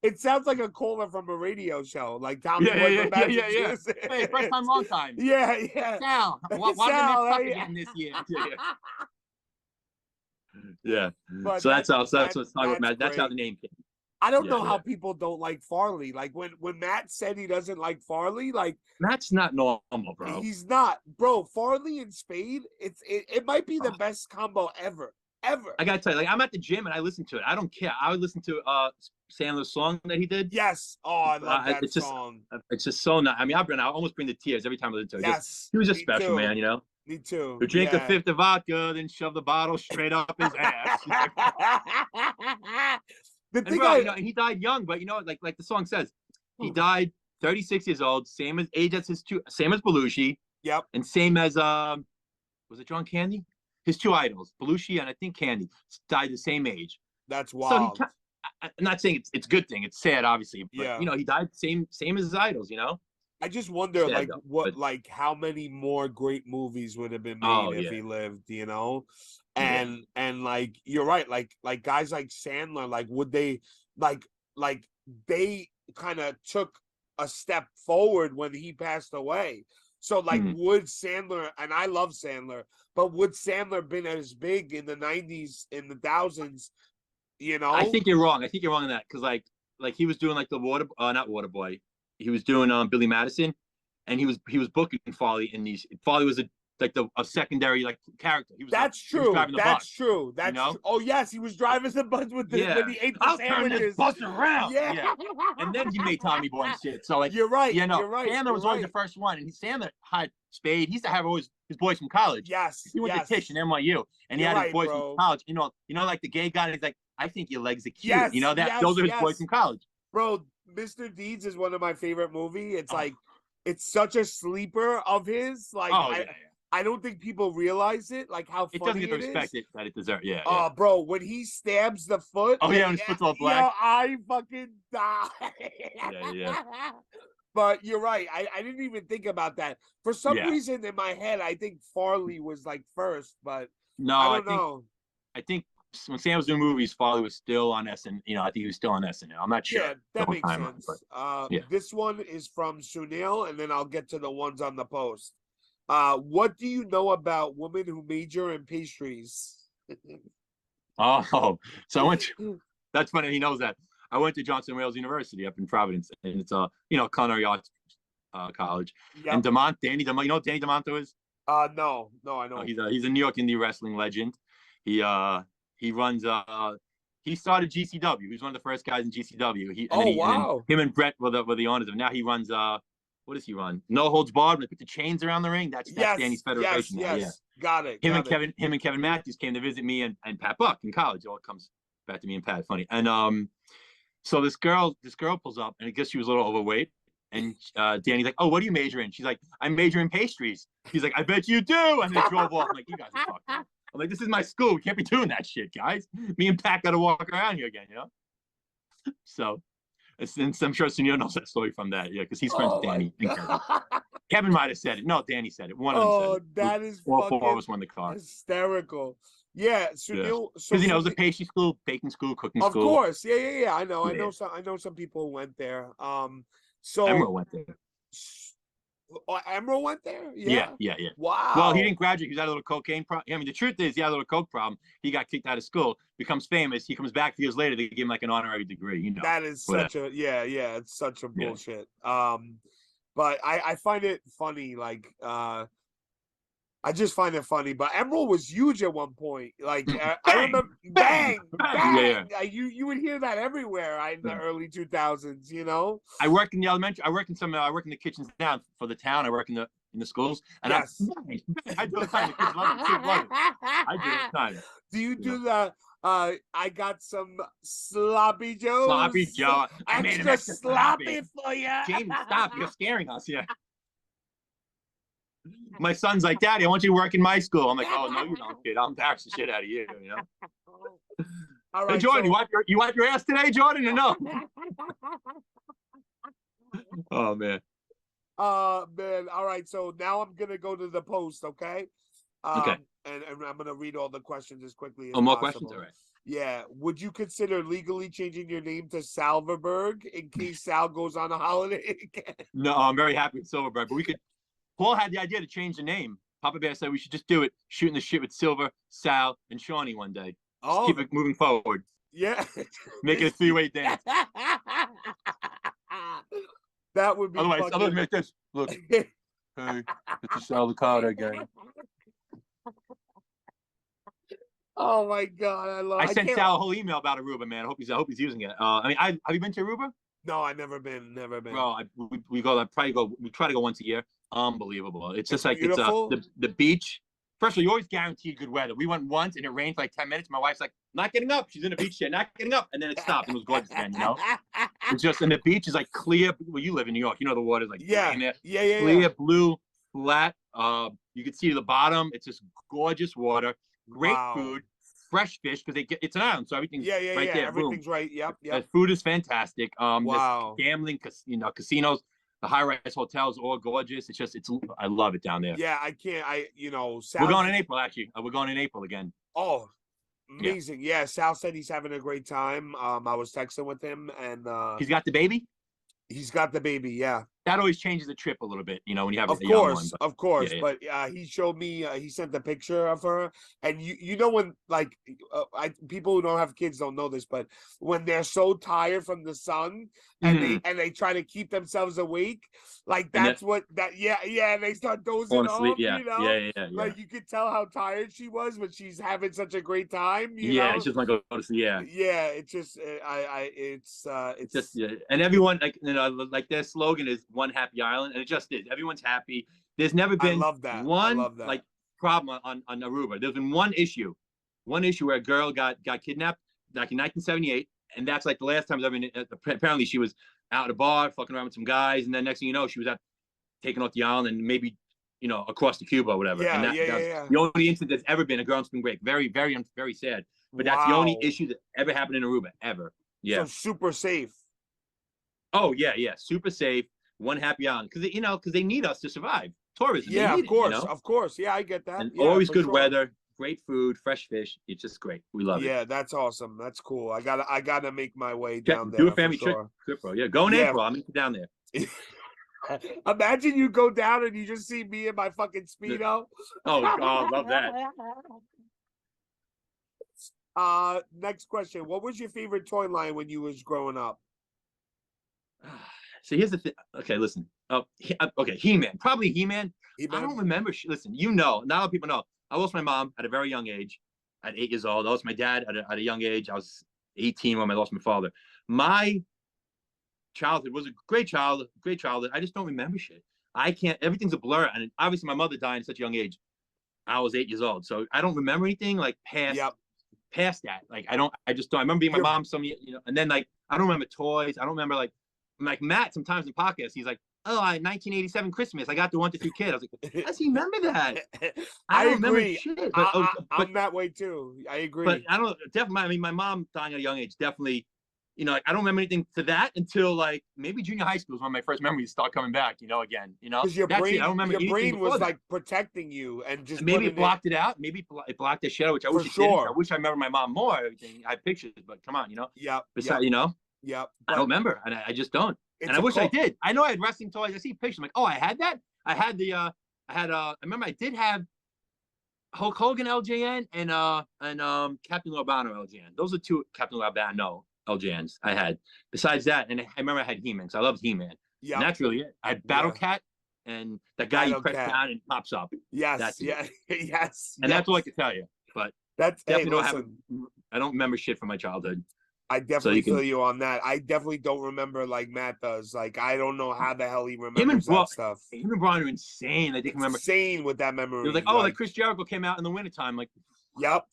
It sounds like a caller from a radio show, like Tommy Boy from Massachusetts. Hey, first time, long time. Yeah. Sal, why did they fuck again this year? Yeah. So that's how the name came. I don't know how people don't like Farley. Like when Matt said he doesn't like Farley, like Matt's not normal, bro. He's not, bro. Farley and Spade, it might be the best combo ever. I gotta tell you, like I'm at the gym and I listen to it. I don't care. I would listen to Sandler's song that he did. Yes. Oh, I love that song. It's just so nice. I mean, I almost bring the tears every time I listen to it. Yes. He was just special, too. man. Me too. Who drink a fifth of vodka, then shove the bottle straight up his ass. And he died young, but like the song says, he died 36 years old, same as Belushi. Yep. And same as was it John Candy? His two idols, Belushi and I think Candy, died the same age. That's wild. So I'm not saying it's a good thing. It's sad, obviously. But, he died same as his idols. I just wonder, how many more great movies would have been made if he lived. And like you're right, like guys like Sandler, like would they like they kind of took a step forward when he passed away. So like would Sandler, and I love Sandler, but would Sandler been as big in the 90s, in the thousands, you know? I think you're wrong. I think you're wrong in that, because like he was doing like the not Waterboy. He was doing Billy Madison, and he was booking Farley in these. Farley was a secondary like character. He was That's true. He was driving the bus, true. That's true. Oh yes, he was driving the bus with the when he ate the I'll sandwiches. turn this bus around. Yeah. And then he made Tommy Boy and shit. So like you're right. You know, you're right. Sandler was always the first one, and Sandler had Spade. He used to have always his boys from college. Yes. He went to Tisch and NYU, and he had his boys from college. You know, like the gay guy. And he's like, I think your legs are cute. Yes, you know that those are his boys from college. Bro, Mr. Deeds is one of my favorite movies. It's like it's such a sleeper of his. Like I don't think people realize it, like how funny it doesn't get the respect that it deserves. Yeah. Oh, bro, when he stabs the foot. Oh yeah, when his foot's all black. Yo, I fucking die. Yeah. But you're right. I didn't even think about that. For some reason in my head, I think Farley was like first, but no, I don't know. I think when Sam was doing movies, Farley was still on SNL. You know, I think he was still on SNL. I'm not sure. Yeah, that makes sense. This one is from Sunil, and then I'll get to the ones on the post. What do you know about women who major in pastries? So I went to, that's funny. He knows that. I went to Johnson Wales University up in Providence, and it's culinary arts college. Yep. And Danny DeMonto, you know what Danny DeMonto is? No, I know. He's a New York indie wrestling legend. He runs he started GCW. He was one of the first guys in GCW. Him and Brett were the owners of. Now he runs what does he run? No Holds Barred. They put the chains around the ring. That's Danny's federation. Yes. Yeah. Got it. Him and Kevin Matthews came to visit me and Pat Buck in college. It all comes back to me and Pat. Funny. And so this girl pulls up, and I guess she was a little overweight. And Danny's like, "Oh, what do you major in?" She's like, "I major in pastries." He's like, "I bet you do." And they drove off. I'm like, "You guys are fucked up." I'm like, "This is my school. We can't be doing that shit, guys. Me and Pat got to walk around here again, you know." So, and I'm sure Sunil knows that story from that, because he's friends with Danny. Kevin might have said it. No, Danny said it. One of them said it. That is all four of us won the car. Hysterical. Yeah, Sunil. Because it was a pastry school, baking school, cooking school. Of course, yeah. I know. I know some people went there. So Emerald went there. Emerald went there? Yeah. Wow. Well, he didn't graduate. He had a little cocaine problem. I mean, the truth is, he had a little coke problem. He got kicked out of school, becomes famous. He comes back years later. They give him like an honorary degree. You know, that is such a it's such a bullshit. But I find it funny. Like, I just find it funny. But Emerald was huge at one point. Like, I remember, bang. You would hear that everywhere in the early 2000s. You know, I worked in the elementary. I work in the kitchens now for the town. I work in the schools, and I do the time. The kids love it. I do the time. Do you do the? I got some sloppy joes. Sloppy Joe. I made him extra sloppy for you. Jamie, stop! You're scaring us. Yeah. My son's like, "Daddy, I want you to work in my school." I'm like, "Oh no, you don't, kid. I'll embarrass the shit out of you." You know. All right, hey, Jordan, you wipe your ass today, Jordan, or no? Oh man. Man. All right. So now I'm gonna go to the post. Okay. Okay. And I'm gonna read all the questions as quickly as more possible. questions, all right. Yeah. Would you consider legally changing your name to Salverberg in case Sal goes on a holiday again? No, I'm very happy with Silverberg, but we could. Paul had the idea to change the name. Papa Bear said we should just do it, shooting the shit with Silva, Sal, and Shawnee one day. Just keep it moving forward. Yeah. Make it a three-way dance. That would be otherwise make this. Look. Hey, it's a Sal Licata again. Oh my God, I sent Sal a whole email about Aruba, man. I hope he's using it. Have you been to Aruba? No, I've never been. Bro, we try to go once a year. Unbelievable. It's just like beautiful. It's the beach. First of all, you always guarantee good weather. We went once and it rained for like 10 minutes. My wife's like, "Not getting up." She's in the beach chair, not getting up, and then it stopped and it was gorgeous again. You know, it's just, and the beach is like clear. Well, you live in New York, you know the water's like clear, blue, flat. You can see to the bottom. It's just gorgeous water, great food, fresh fish because it's an island, so everything's right there. Everything's right. Yep. The food is fantastic. There's gambling, casinos. The high-rise hotels, all gorgeous. I love it down there. Yeah, I can't. We're going in April, actually. We're going in April again. Oh, amazing. Yeah, Sal said he's having a great time. I was texting with him, and he's got the baby. He's got the baby. Yeah. That always changes the trip a little bit, when you have of a course, young one. of course. But he showed me, he sent a picture of her, and you know when like people who don't have kids don't know this, but when they're so tired from the sun and they try to keep themselves awake, like that's what that and they start dozing off, like you could tell how tired she was, but she's having such a great time, you know. It's just like go to sleep. It's just it's just and everyone like their slogan is one happy island, and it just is. Everyone's happy. There's never been one like problem on Aruba. There's been one issue where a girl got kidnapped back in 1978, and that's like the last time I've ever. Apparently, she was out at a bar fucking around with some guys, and then next thing you know, she was taken off the island and maybe across to Cuba or whatever. Yeah, that's the only incident that's ever been a girl on spring break. Very, very, very sad. But that's the only issue that ever happened in Aruba ever. Yeah. So super safe. Oh yeah, super safe. One happy island because they need us to survive. Tourism. Yeah, of course. Yeah, I get that. And always good weather, great food, fresh fish. It's just great. We love it. Yeah, that's awesome. That's cool. I gotta make my way down there. Do a family trip, bro. Yeah, go in April. I'll meet you down there. Imagine you go down and you just see me in my fucking Speedo. I love that. Next question. What was your favorite toy line when you was growing up? So here's the thing. Okay, listen. Okay, He-Man. Probably He-Man. I don't remember. Listen, not a lot of people know. I lost my mom at a very young age, at 8 years old. I lost my dad at a young age. I was 18 when I lost my father. My childhood was a great childhood. I just don't remember shit. I can't. Everything's a blur. And obviously, my mother died at such a young age. I was 8 years old, so I don't remember anything like past that. Like I just don't. I remember being my mom and then like I don't remember toys. I don't remember like Matt sometimes in podcasts. He's like, "Oh, 1987 Christmas. I got the 1 to 3 kid." I was like, "Does he remember that?" I don't remember agree. Shit, I'm that way too. I agree. But I don't definitely. I mean, my mom dying at a young age definitely. Like I don't remember anything to that until like maybe junior high school is when my first memories start coming back. Again. Because your brain, I don't remember your brain was like protecting you and just maybe it blocked it out. Maybe it blocked the shit out, which I wish it didn't. I wish I remember my mom more. Everything I have pictures, but come on, Yeah. Besides, Yeah. I don't remember, and I just don't. And I wish I did. I know I had wrestling toys. I see pictures. I'm like, oh, I had that. I had I remember I did have Hulk Hogan LJN and Captain Lobano LJN. Those are two Captain Lobano LJNs I had. Besides that, and I remember I had He-Man, so I loved He-Man. Yeah. And that's really it. I had Battle Cat and that guy you press down and pops up. Yes. That's yes. And that's all I can tell you. But that's definitely I don't remember shit from my childhood. I definitely feel you on that. I definitely don't remember like Matt does. Like I don't know how the hell he remembers that stuff. Him and Brian are insane. They can remember insane with that memory. They're like, like Chris Jericho came out in the wintertime. Like, Yep.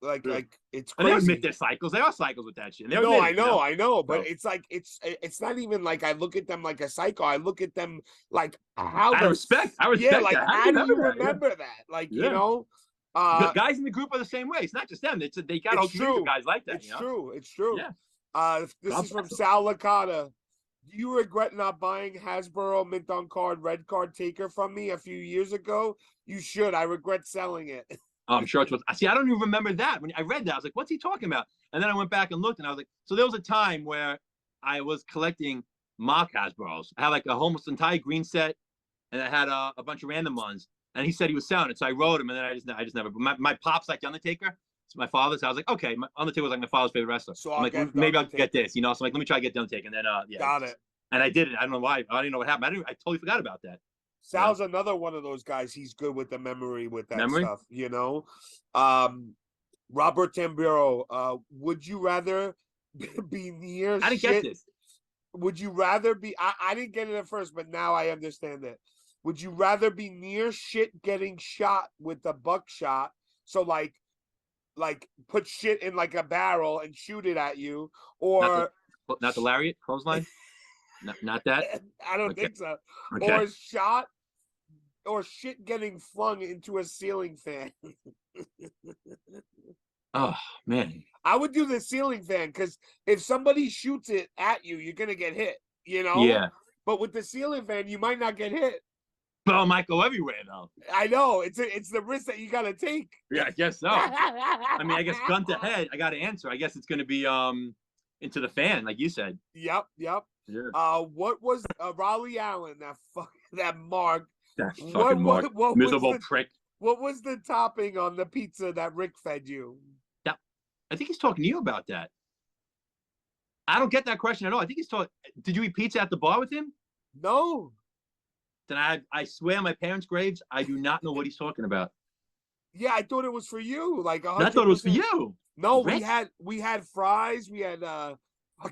Like it's crazy. And they admit their cycles. They are cycles with that shit. No, I know. But it's like it's not even like I look at them like a psycho. I look at them like how I respect. Yeah, like how do you remember that? Like the guys in the group are the same way. It's not just them. They got all true guys like that. It's true. Yeah. This is from Sal Licata. Do you regret not buying Hasbro mint on card red card taker from me a few years ago? You should. I regret selling it. I'm sure it's what. See, I don't even remember that. When I read that, I was like, "What's he talking about?" And then I went back and looked, and I was like, "So there was a time where I was collecting mock Hasbro's. I had like almost entire green set, and I had a bunch of random ones." And he said he was selling it, so I wrote him, and then I just never. My pop's like the Undertaker. It's my father's. So I was like, okay, Undertaker was like my father's favorite wrestler. So I'm like, maybe I'll get this, So I'm like, let me try to get the Undertaker, and then got it. And I did it. I don't know why. I didn't know what happened. I totally forgot about that. Sal's another one of those guys. He's good with the memory with that stuff. Robert Tamburo, would you rather be near? I didn't get this. Would you rather be? I didn't get it at first, but now I understand it. Would you rather be near shit getting shot with a buckshot? So like put shit in like a barrel and shoot it at you, or not the lariat clothesline? Not that. I don't think so. Okay. Or shit getting flung into a ceiling fan. Oh man, I would do the ceiling fan because if somebody shoots it at you, you're gonna get hit. Yeah. But with the ceiling fan, you might not get hit. Well, it might go everywhere though. I know it's the risk that you gotta take. Yeah, I guess so. I mean, I guess gun to head. I got to answer. I guess it's going to be into the fan, like you said. Yep. Yeah. What was Raleigh Allen? That Mark. That fucking Mark. What miserable prick. What was the topping on the pizza that Rick fed you? I think he's talking to you about that. I don't get that question at all. I think he's talking. Did you eat pizza at the bar with him? No. Then I swear on my parents' graves, I do not know what he's talking about. Yeah, I thought it was for you. Like 100%. I thought it was for you. No, Rick? we had fries. We had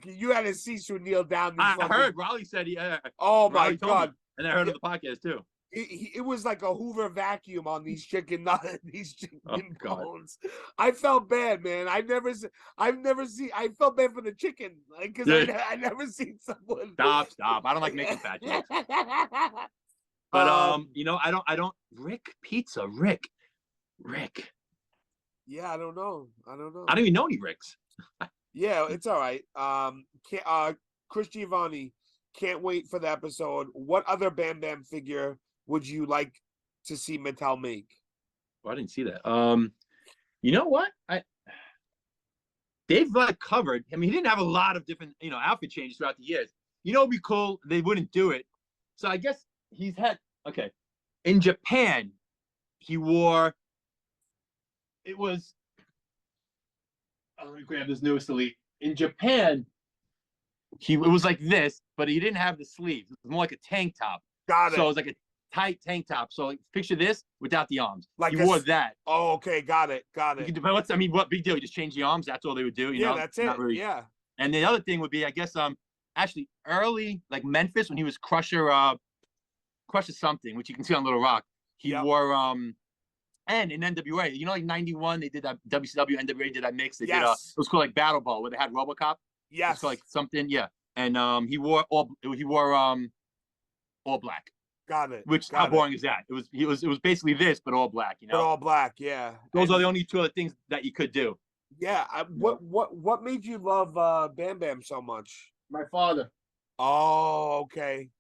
you had to see Sue kneel down. I heard Raleigh said he. Oh my God! And I heard of the podcast too. It was like a Hoover vacuum on these chicken bones. I felt bad, man. I've never seen. I felt bad for the chicken, because I never seen someone. Stop! I don't like making fat jokes. But I don't. Rick Pizza, Rick. Yeah, I don't know. I don't even know any Ricks. Yeah, it's all right. Chris Giovanni, can't wait for the episode. What other Bam Bam figure would you like to see Mattel make? Well, I didn't see that. You know what? They've covered. I mean, he didn't have a lot of different, outfit changes throughout the years. It'd be cool. They wouldn't do it. So I guess he's had. Okay, in Japan, he wore. It was. Let me grab this newest elite. In Japan, it was like this, but he didn't have the sleeves. It was more like a tank top. Got it. So it was like a tight tank top. So picture this without the arms. Like he wore that. Oh, okay, got it. What big deal? You just change the arms. That's all they would do. You know, that's it. Not really, yeah. And the other thing would be, I guess, actually early, like Memphis, when he was Crusher something, which you can see on Little Rock. He wore and in NWA, like 91, they did that WCW, NWA did that mix. They did it was called like Battle Ball, where they had RoboCop. Yes. It's called like something, yeah. And he wore all black. Got it. How boring is that? It was basically this, but all black, But all black, yeah. Those are the only two other things that you could do. Yeah. What made you love Bam Bam so much? My father. Oh, okay.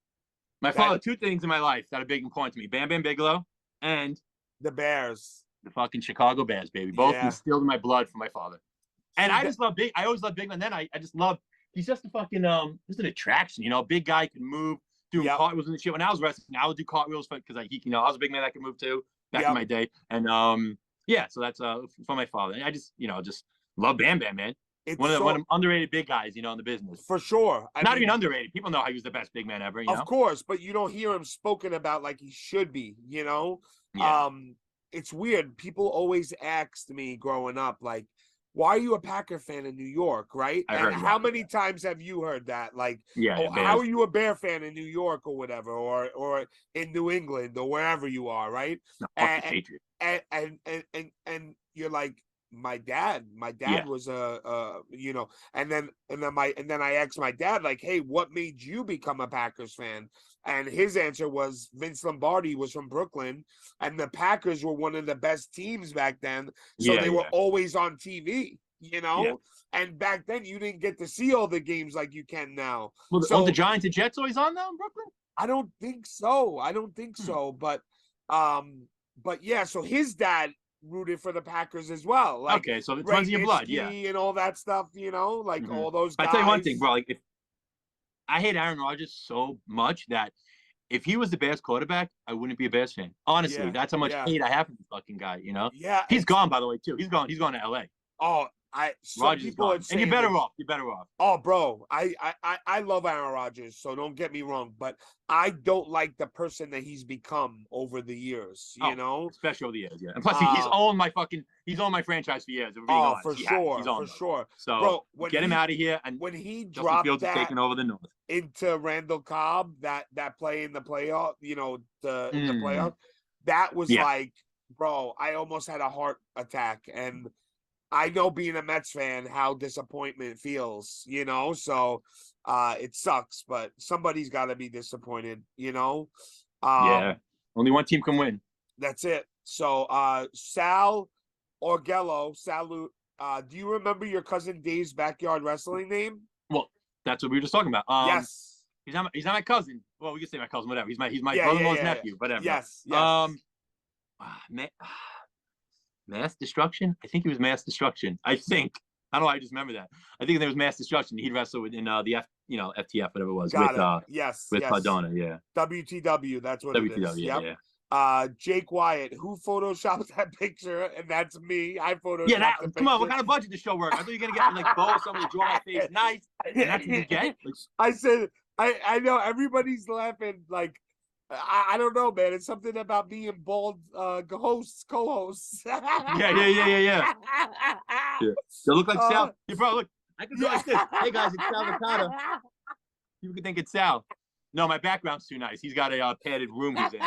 My father, two things in my life that are big and important to me: Bam Bam Bigelow and the Bears. The fucking Chicago Bears, baby. Both instilled in my blood from my father. And I just love Big. I always loved Big Man. Then I just love. He's just a fucking just an attraction. Big guy can move, doing cartwheels and shit. When I was wrestling, I would do cartwheels because I was a big man that could move too back in my day. And so that's from my father. And I just just love Bam Bam, man. One of the underrated big guys, in the business. For sure. Not even underrated. People know he was the best big man ever. Of course, but you don't hear him spoken about like he should be. Yeah. It's weird. People always asked me growing up, like, why are you a Packer fan in New York, right? And how many times have you heard that? Like, how are you a Bear fan in New York or whatever, or in New England or wherever you are, right? No, and you're like, my dad was and then I asked my dad, like, hey, what made you become a Packers fan? And his answer was Vince Lombardi was from Brooklyn, and the Packers were one of the best teams back then, so they were always on TV, and back then you didn't get to see all the games like you can now. Well, so the Giants and Jets always on now in Brooklyn? I don't think so, but yeah, so his dad rooted for the Packers as well. Like, okay, so it runs in your blood, and all that stuff, all those guys. I tell you one thing, bro. Like, I hate Aaron Rodgers so much that if he was the Bears quarterback, I wouldn't be a Bears fan. Honestly, that's how much hate I have for this fucking guy. Yeah, he's gone, by the way, too. He's gone to LA. Oh, Rodgers is gone. And you're better off. You're better off. Oh, bro, I love Aaron Rodgers, so don't get me wrong, but I don't like the person that he's become over the years. Especially over the years, yeah. And plus, he's owned my franchise for years. For sure. So, bro, get him out of here. And when he Justin dropped Fields that is taking over the North into Randall Cobb, that play in the playoff, in the playoff, that was like, bro, I almost had a heart attack. And I know, being a Mets fan, how disappointment feels, so it sucks, but somebody's got to be disappointed, only one team can win. That's it. So Sal Orgello, Salute, do you remember your cousin Dave's backyard wrestling name? Well, that's what we were just talking about. Yes. He's not my cousin. Well, we can say my cousin, whatever. He's my brother-in-law's nephew, whatever. Yes. Mass Destruction. I think he was Mass Destruction. I think. I don't know why I just remember that. I think there was Mass Destruction. He'd wrestle in the FTF, whatever it was. With Madonna, yeah. WTW, that's what it is. Yeah. Jake Wyatt, who photoshopped that picture? And that's me. I photoshopped the picture. Come on, what kind of budget does the show work? I thought you were gonna get like bow, somebody to draw my face nice. And that's what you get. I said, I know everybo's laughing. Like, I don't know, man. It's something about being bald co-hosts. Yeah. They look like Sal. Hey, bro, look, I can go like this. Hey guys, it's Sal Licata. People can think it's Sal. No, my background's too nice. He's got a padded room he's in.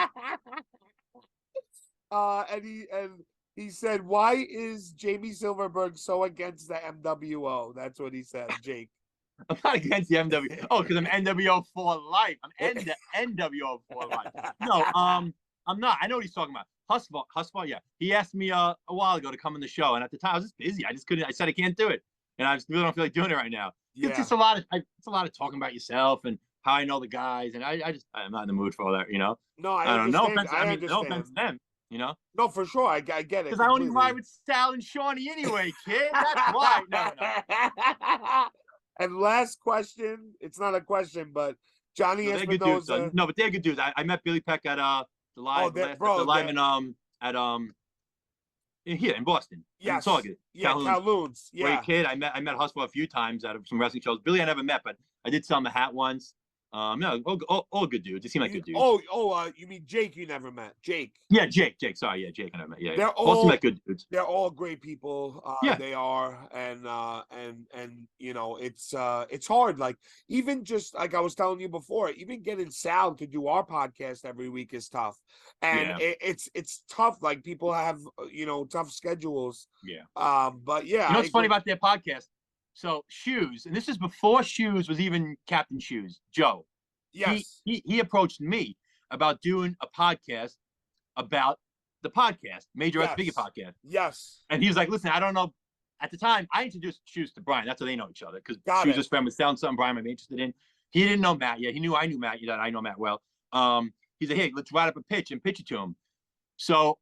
And he said, "Why is Jamie Silverberg so against the MWO?" That's what he said, Jake. I'm not against the MWO. Oh, because I'm NWO for life. I'm NWO for life. No, I'm not. I know what he's talking about. Husband, yeah. He asked me a while ago to come on the show, and at the time I was just busy. I just couldn't. I said I can't do it, and I just really don't feel like doing it right now. Yeah. It's just a lot of talking about yourself and how I know the guys, and I'm not in the mood for all that, you know. No, I don't know. No offense to them, you know. No, for sure, I get it. Because I only ride with Sal and Seany anyway, kid. That's why. No. And last question, it's not a question, but Johnny Espinosa. No, but they're good dudes. I met Billy Peck at the live here in Boston. Yes. In Kowloon's. Yeah. Great kid. I met Hustle a few times at some wrestling shows. Billy I never met, but I did sell him a hat once. No, all good dudes. They seem like good dudes. You mean Jake? You never met Jake? Yeah, Jake. Sorry, yeah, Jake. I never met. Yeah, they're all seem like good dudes. They're all great people. They are, and you know, it's hard. Like even just like I was telling you before, even getting Sal to do our podcast every week is tough, and it's tough. Like people have tough schedules. Yeah. But yeah, you know what's funny about their podcast? So Shoes, and this is before Shoes was even Captain Shoes, Joe. Yes. He approached me about doing a podcast about the podcast, Major X Biggie podcast. Yes. And he was like, listen, I don't know. At the time, I introduced Shoes to Brian. That's how they know each other. Because Shoes was friend with selling something Brian might be interested in. He didn't know Matt yet. He knew I knew Matt. I know Matt well. He's like, hey, let's write up a pitch and pitch it to him. So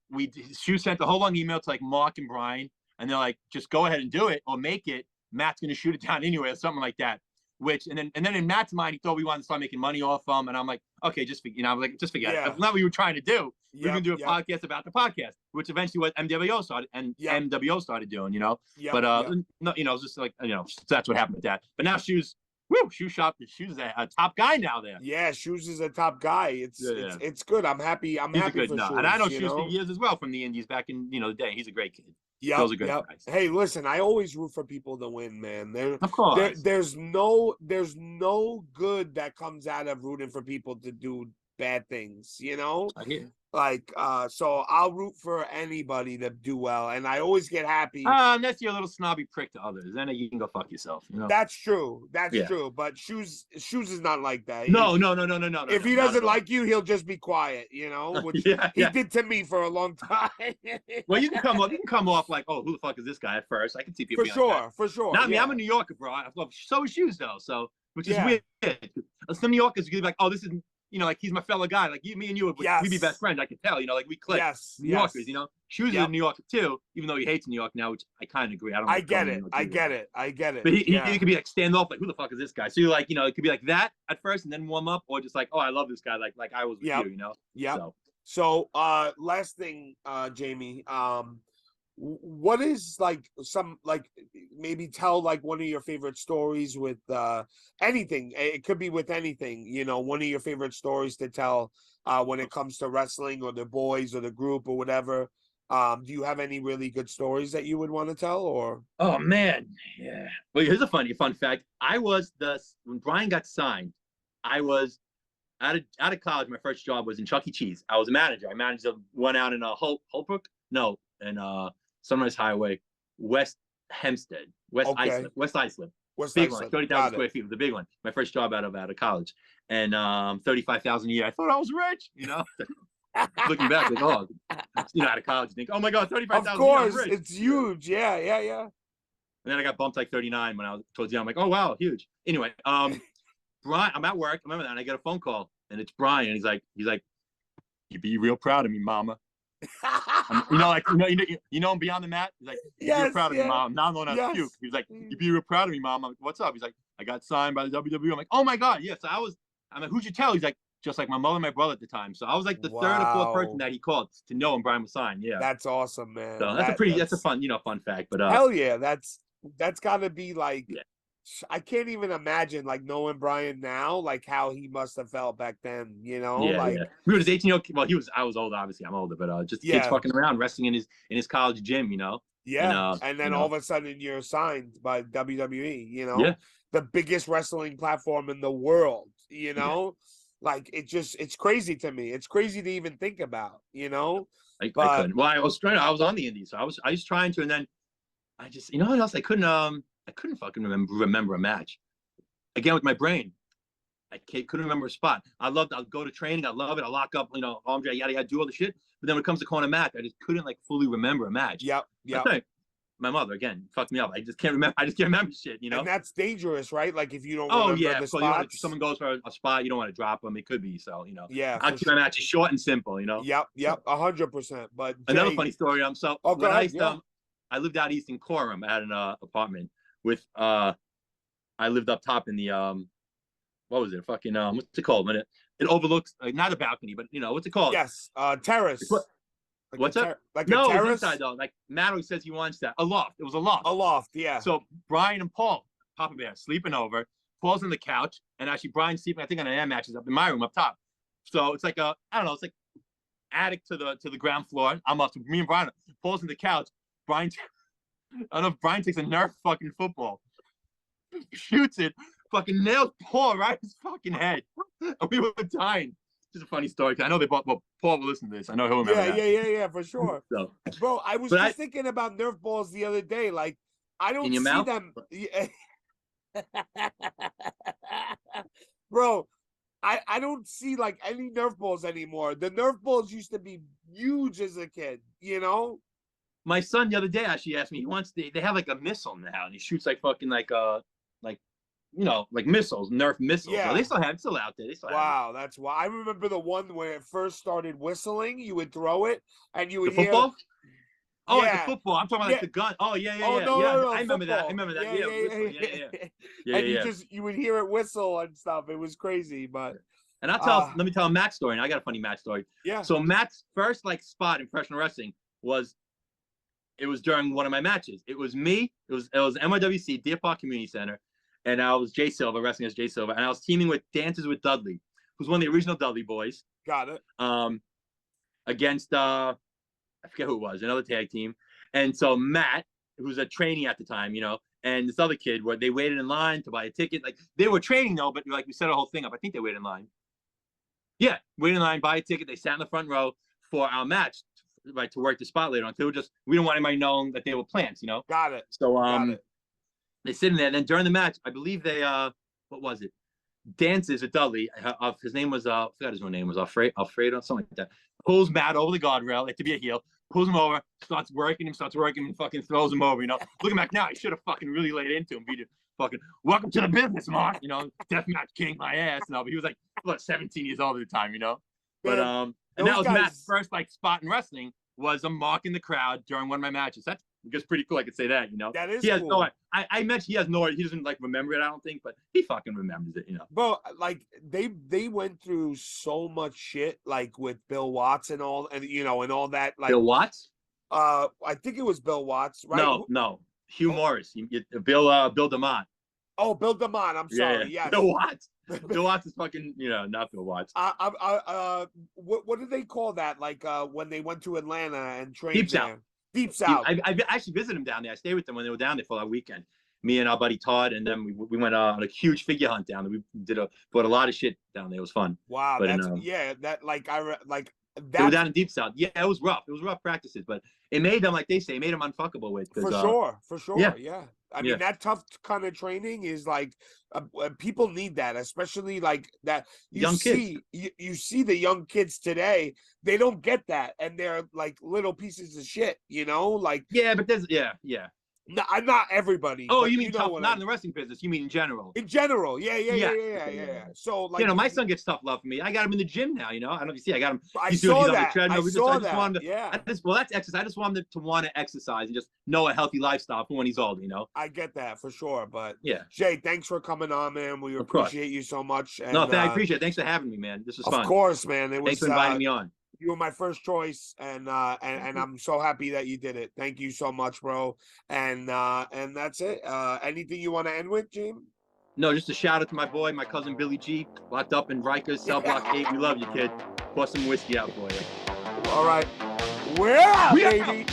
Shoes sent a whole long email to like Mark and Brian. And they're like, just go ahead and do it or make it. Matt's going to shoot it down anyway or something like that. And then in Matt's mind, he thought we wanted to start making money off them. And I'm like, okay, just forget it. That's not what we were trying to do. We're going to do a podcast about the podcast, which eventually what MWO started and MWO started doing, you know. But no, you know, it's just like, you know, so that's what happened with that. But now Shoes shop. Shoes is a top guy now there. Yeah, Shoes is a top guy. It's good. I'm happy. He's happy for Shoes. And I know Shoes for years as well from the Indies back in the day. He's a great kid. Yeah, those are good guys. Hey, listen, I always root for people to win, man. Of course. There's no good that comes out of rooting for people to do bad things, you know? I hear. Like, so I'll root for anybody to do well, and I always get happy. Unless you're a little snobby prick to others, then you can go fuck yourself. You know? That's true. That's true. But Shoes is not like that. No. If he doesn't like you, he'll just be quiet. You know, which he did to me for a long time. Well, you can come off like, oh, who the fuck is this guy? At first, I can see people for sure. Not me. I'm a New Yorker, bro. So is Shoes though. So which is weird. Some New Yorkers could be like, oh, this is. You know, like he's my fellow guy. Like me and you, we'd be best friends. I could tell. You know, like we click. New Yorkers. You know, Shoes is a New Yorker too, even though he hates New York now, which I kind of agree. I get it. I get it. But he could be like stand off, like who the fuck is this guy? So you're like, you know, it could be like that at first, and then warm up, or just like, oh, I love this guy, like I was with you. You know. Yeah. So last thing, Jamie, what is like maybe tell like one of your favorite stories with anything. It could be with anything, you know, one of your favorite stories to tell when it comes to wrestling or the boys or the group or whatever. Do you have any really good stories that you would want to tell? Or oh man, yeah. Well, here's a fun fact. When Brian got signed, I was out of college. My first job was in Chuck E. Cheese. I was a manager. I managed one out in Holbrook. No, in Sunrise Highway, West Hempstead, West Islip. Big one, 30,000 square feet was the big one. My first job out of college, and 35,000 a year. I thought I was rich, you know. Looking back, like, oh, you know, out of college, you think, oh my god, 35,000. Of course, it's huge. Yeah. And then I got bumped like 39 when I was towards the end. I'm like, oh wow, huge. Anyway, Brian. I'm at work. I remember that. And I get a phone call, and it's Brian. And he's like, "You be real proud of me, Mama." I'm beyond the mat. He's like, "You be real proud of me, Mom." Now I'm going out puke. He's like, "You be real proud of me, Mom." I'm like, "What's up?" He's like, "I got signed by the WWE." I'm like, "Oh my God, yes." Yeah. So I'm like, "Who'd you tell?" He's like, "Just like my mother and my brother at the time." So I was like the third or fourth person that he called to know him Brian was signed. Yeah. That's awesome, man. So that's a fun fact. But hell yeah, that's gotta be like, I can't even imagine like knowing Brian now, like how he must have felt back then, like we were just 18-year-old. Well, I was older, obviously I'm older, but just kids fucking around, wrestling in his college gym, and then all of a sudden you're signed by WWE, the biggest wrestling platform in the world, like it's crazy to me. It's crazy to even think about, I couldn't. Well, I was on the indies, so I was trying to, and then I just, what else? I couldn't fucking remember a match. Again, with my brain, I couldn't remember a spot. I'll go to training. I love it. I lock up, arm drag, yada, yada, do all the shit. But then when it comes to calling a match, I just couldn't like fully remember a match. Yep. My mother, again, fucked me up. I just can't remember shit, And that's dangerous, right? Like if you don't remember the spots. If someone goes for a spot, you don't want to drop them. It could be, so, Yeah. I'll keep my matches short and simple, Yep, 100%. But another funny story, I lived out east in Coram. I had an apartment with I lived up top in the what was it? Fucking what's it called? When it overlooks not a balcony, but what's it called? Yes, terrace. Like what's up? Like no, a terrace? it was inside though. Like Matt always says he wants that. A loft. It was a loft. A loft, yeah. So Brian and Paul, Papa Bear, sleeping over. Paul's on the couch, and actually Brian's sleeping, I think, on an air mattress up in my room up top. So it's like I don't know, it's like attic to the ground floor. I'm up. So me and Brian, Paul's on the couch. I don't know if Brian takes a Nerf fucking football, shoots it, fucking nails Paul right in his fucking head. And we were dying. Just a funny story. I know Paul will listen to this. I know he'll remember that. Yeah, for sure. So, bro, I was thinking about Nerf balls the other day. Like, I don't see mouth? Them. Bro, I don't see like any Nerf balls anymore. The Nerf balls used to be huge as a kid, My son the other day actually asked me, they have like a missile now, and he shoots like fucking like missiles, Nerf missiles. Yeah. So they still have it, still out there. Wow, that's why I remember the one where it first started whistling. You would throw it, and you would the football. Oh, yeah. Like the football. I'm talking about like the gun. Oh yeah. No, I remember that. Yeah. You would hear it whistle and stuff. It was crazy, but. And let me tell a Matt story. And I got a funny Matt story. Yeah. So Matt's first spot in professional wrestling was during one of my matches. It was me. It was NYWC Deer Park Community Center. And I was Jay Silva, wrestling as Jay Silva, and I was teaming with Dances with Dudley, who's one of the original Dudley boys. Got it. Against I forget who it was, another tag team. And so Matt, who's a trainee at the time, and this other kid, where they waited in line to buy a ticket. Like they were training though, but like we set a whole thing up. I think they waited in line. Yeah, waited in line, buy a ticket. They sat in the front row for our match, right, to work the spot later on. So we didn't want anybody knowing that they were plants, Got it. So Got it. They sit in there. And then during the match, I believe they what was it? Dances with Dudley. His name was I forgot his own name was Alfredo, something like that. Pulls Matt over the guardrail, like to be a heel. Pulls him over, starts working him, and fucking throws him over. Looking back now, he should have fucking really laid into him. Beat it. Fucking welcome to the business, Mark. Deathmatch king, my ass. No, but he was like 17 years old at the time. But and that was Matt's first spot in wrestling. Was a Mark in the crowd during one of my matches. That's just pretty cool. I could say that, That is cool. No, I mentioned he has no, he doesn't remember it, I don't think, but he fucking remembers it, Bro, they went through so much shit, with Bill Watts and all, and and all that. Bill Watts? I think it was Bill Watts, right? No. Hugh Morris. Bill DeMont. Oh, Bill DeMont. I'm sorry. Yeah. Bill Watts. Bill Watts is fucking, not Bill Watts. What did they call that? When they went to Atlanta and trained Deep there? South. Deep South. I actually visited him down there. I stayed with them when they were down there for that weekend. Me and our buddy Todd, and then we went on a huge figure hunt down there. We bought a lot of shit down there. It was fun. Wow, but they were down in Deep South. Yeah, it was rough. It was rough practices, but it made them, like they say, unfuckable with. For sure. Yeah. I mean, Yeah. that tough kind of training is people need that, especially that. Young kids. You see the young kids today, they don't get that, and they're little pieces of shit, Yeah, but there's yeah. No, not everybody. Oh, you mean know tough? Not in the wrestling business. You mean in general? In general, yeah. So, like, you know, my son gets tough love from me. I got him in the gym now. You know, I don't know if you see. I got him. I saw that. I saw that. Want him to, well, that's exercise. I just want him to want to exercise and just know a healthy lifestyle for when he's older. You know. I get that for sure. But yeah, Jay, thanks for coming on, man. We appreciate you so much. And, no, I appreciate it. Thanks for having me, man. This was fun. Of course, man. Thanks for inviting me on. You were my first choice, and I'm so happy that you did it. Thank you so much, bro. And that's it. Anything you want to end with, Jim? No, just a shout out to my boy, my cousin Billy G, locked up in Rikers, Cell Block 8. We love you, kid. Pour some whiskey out for you. All right. We're out, baby.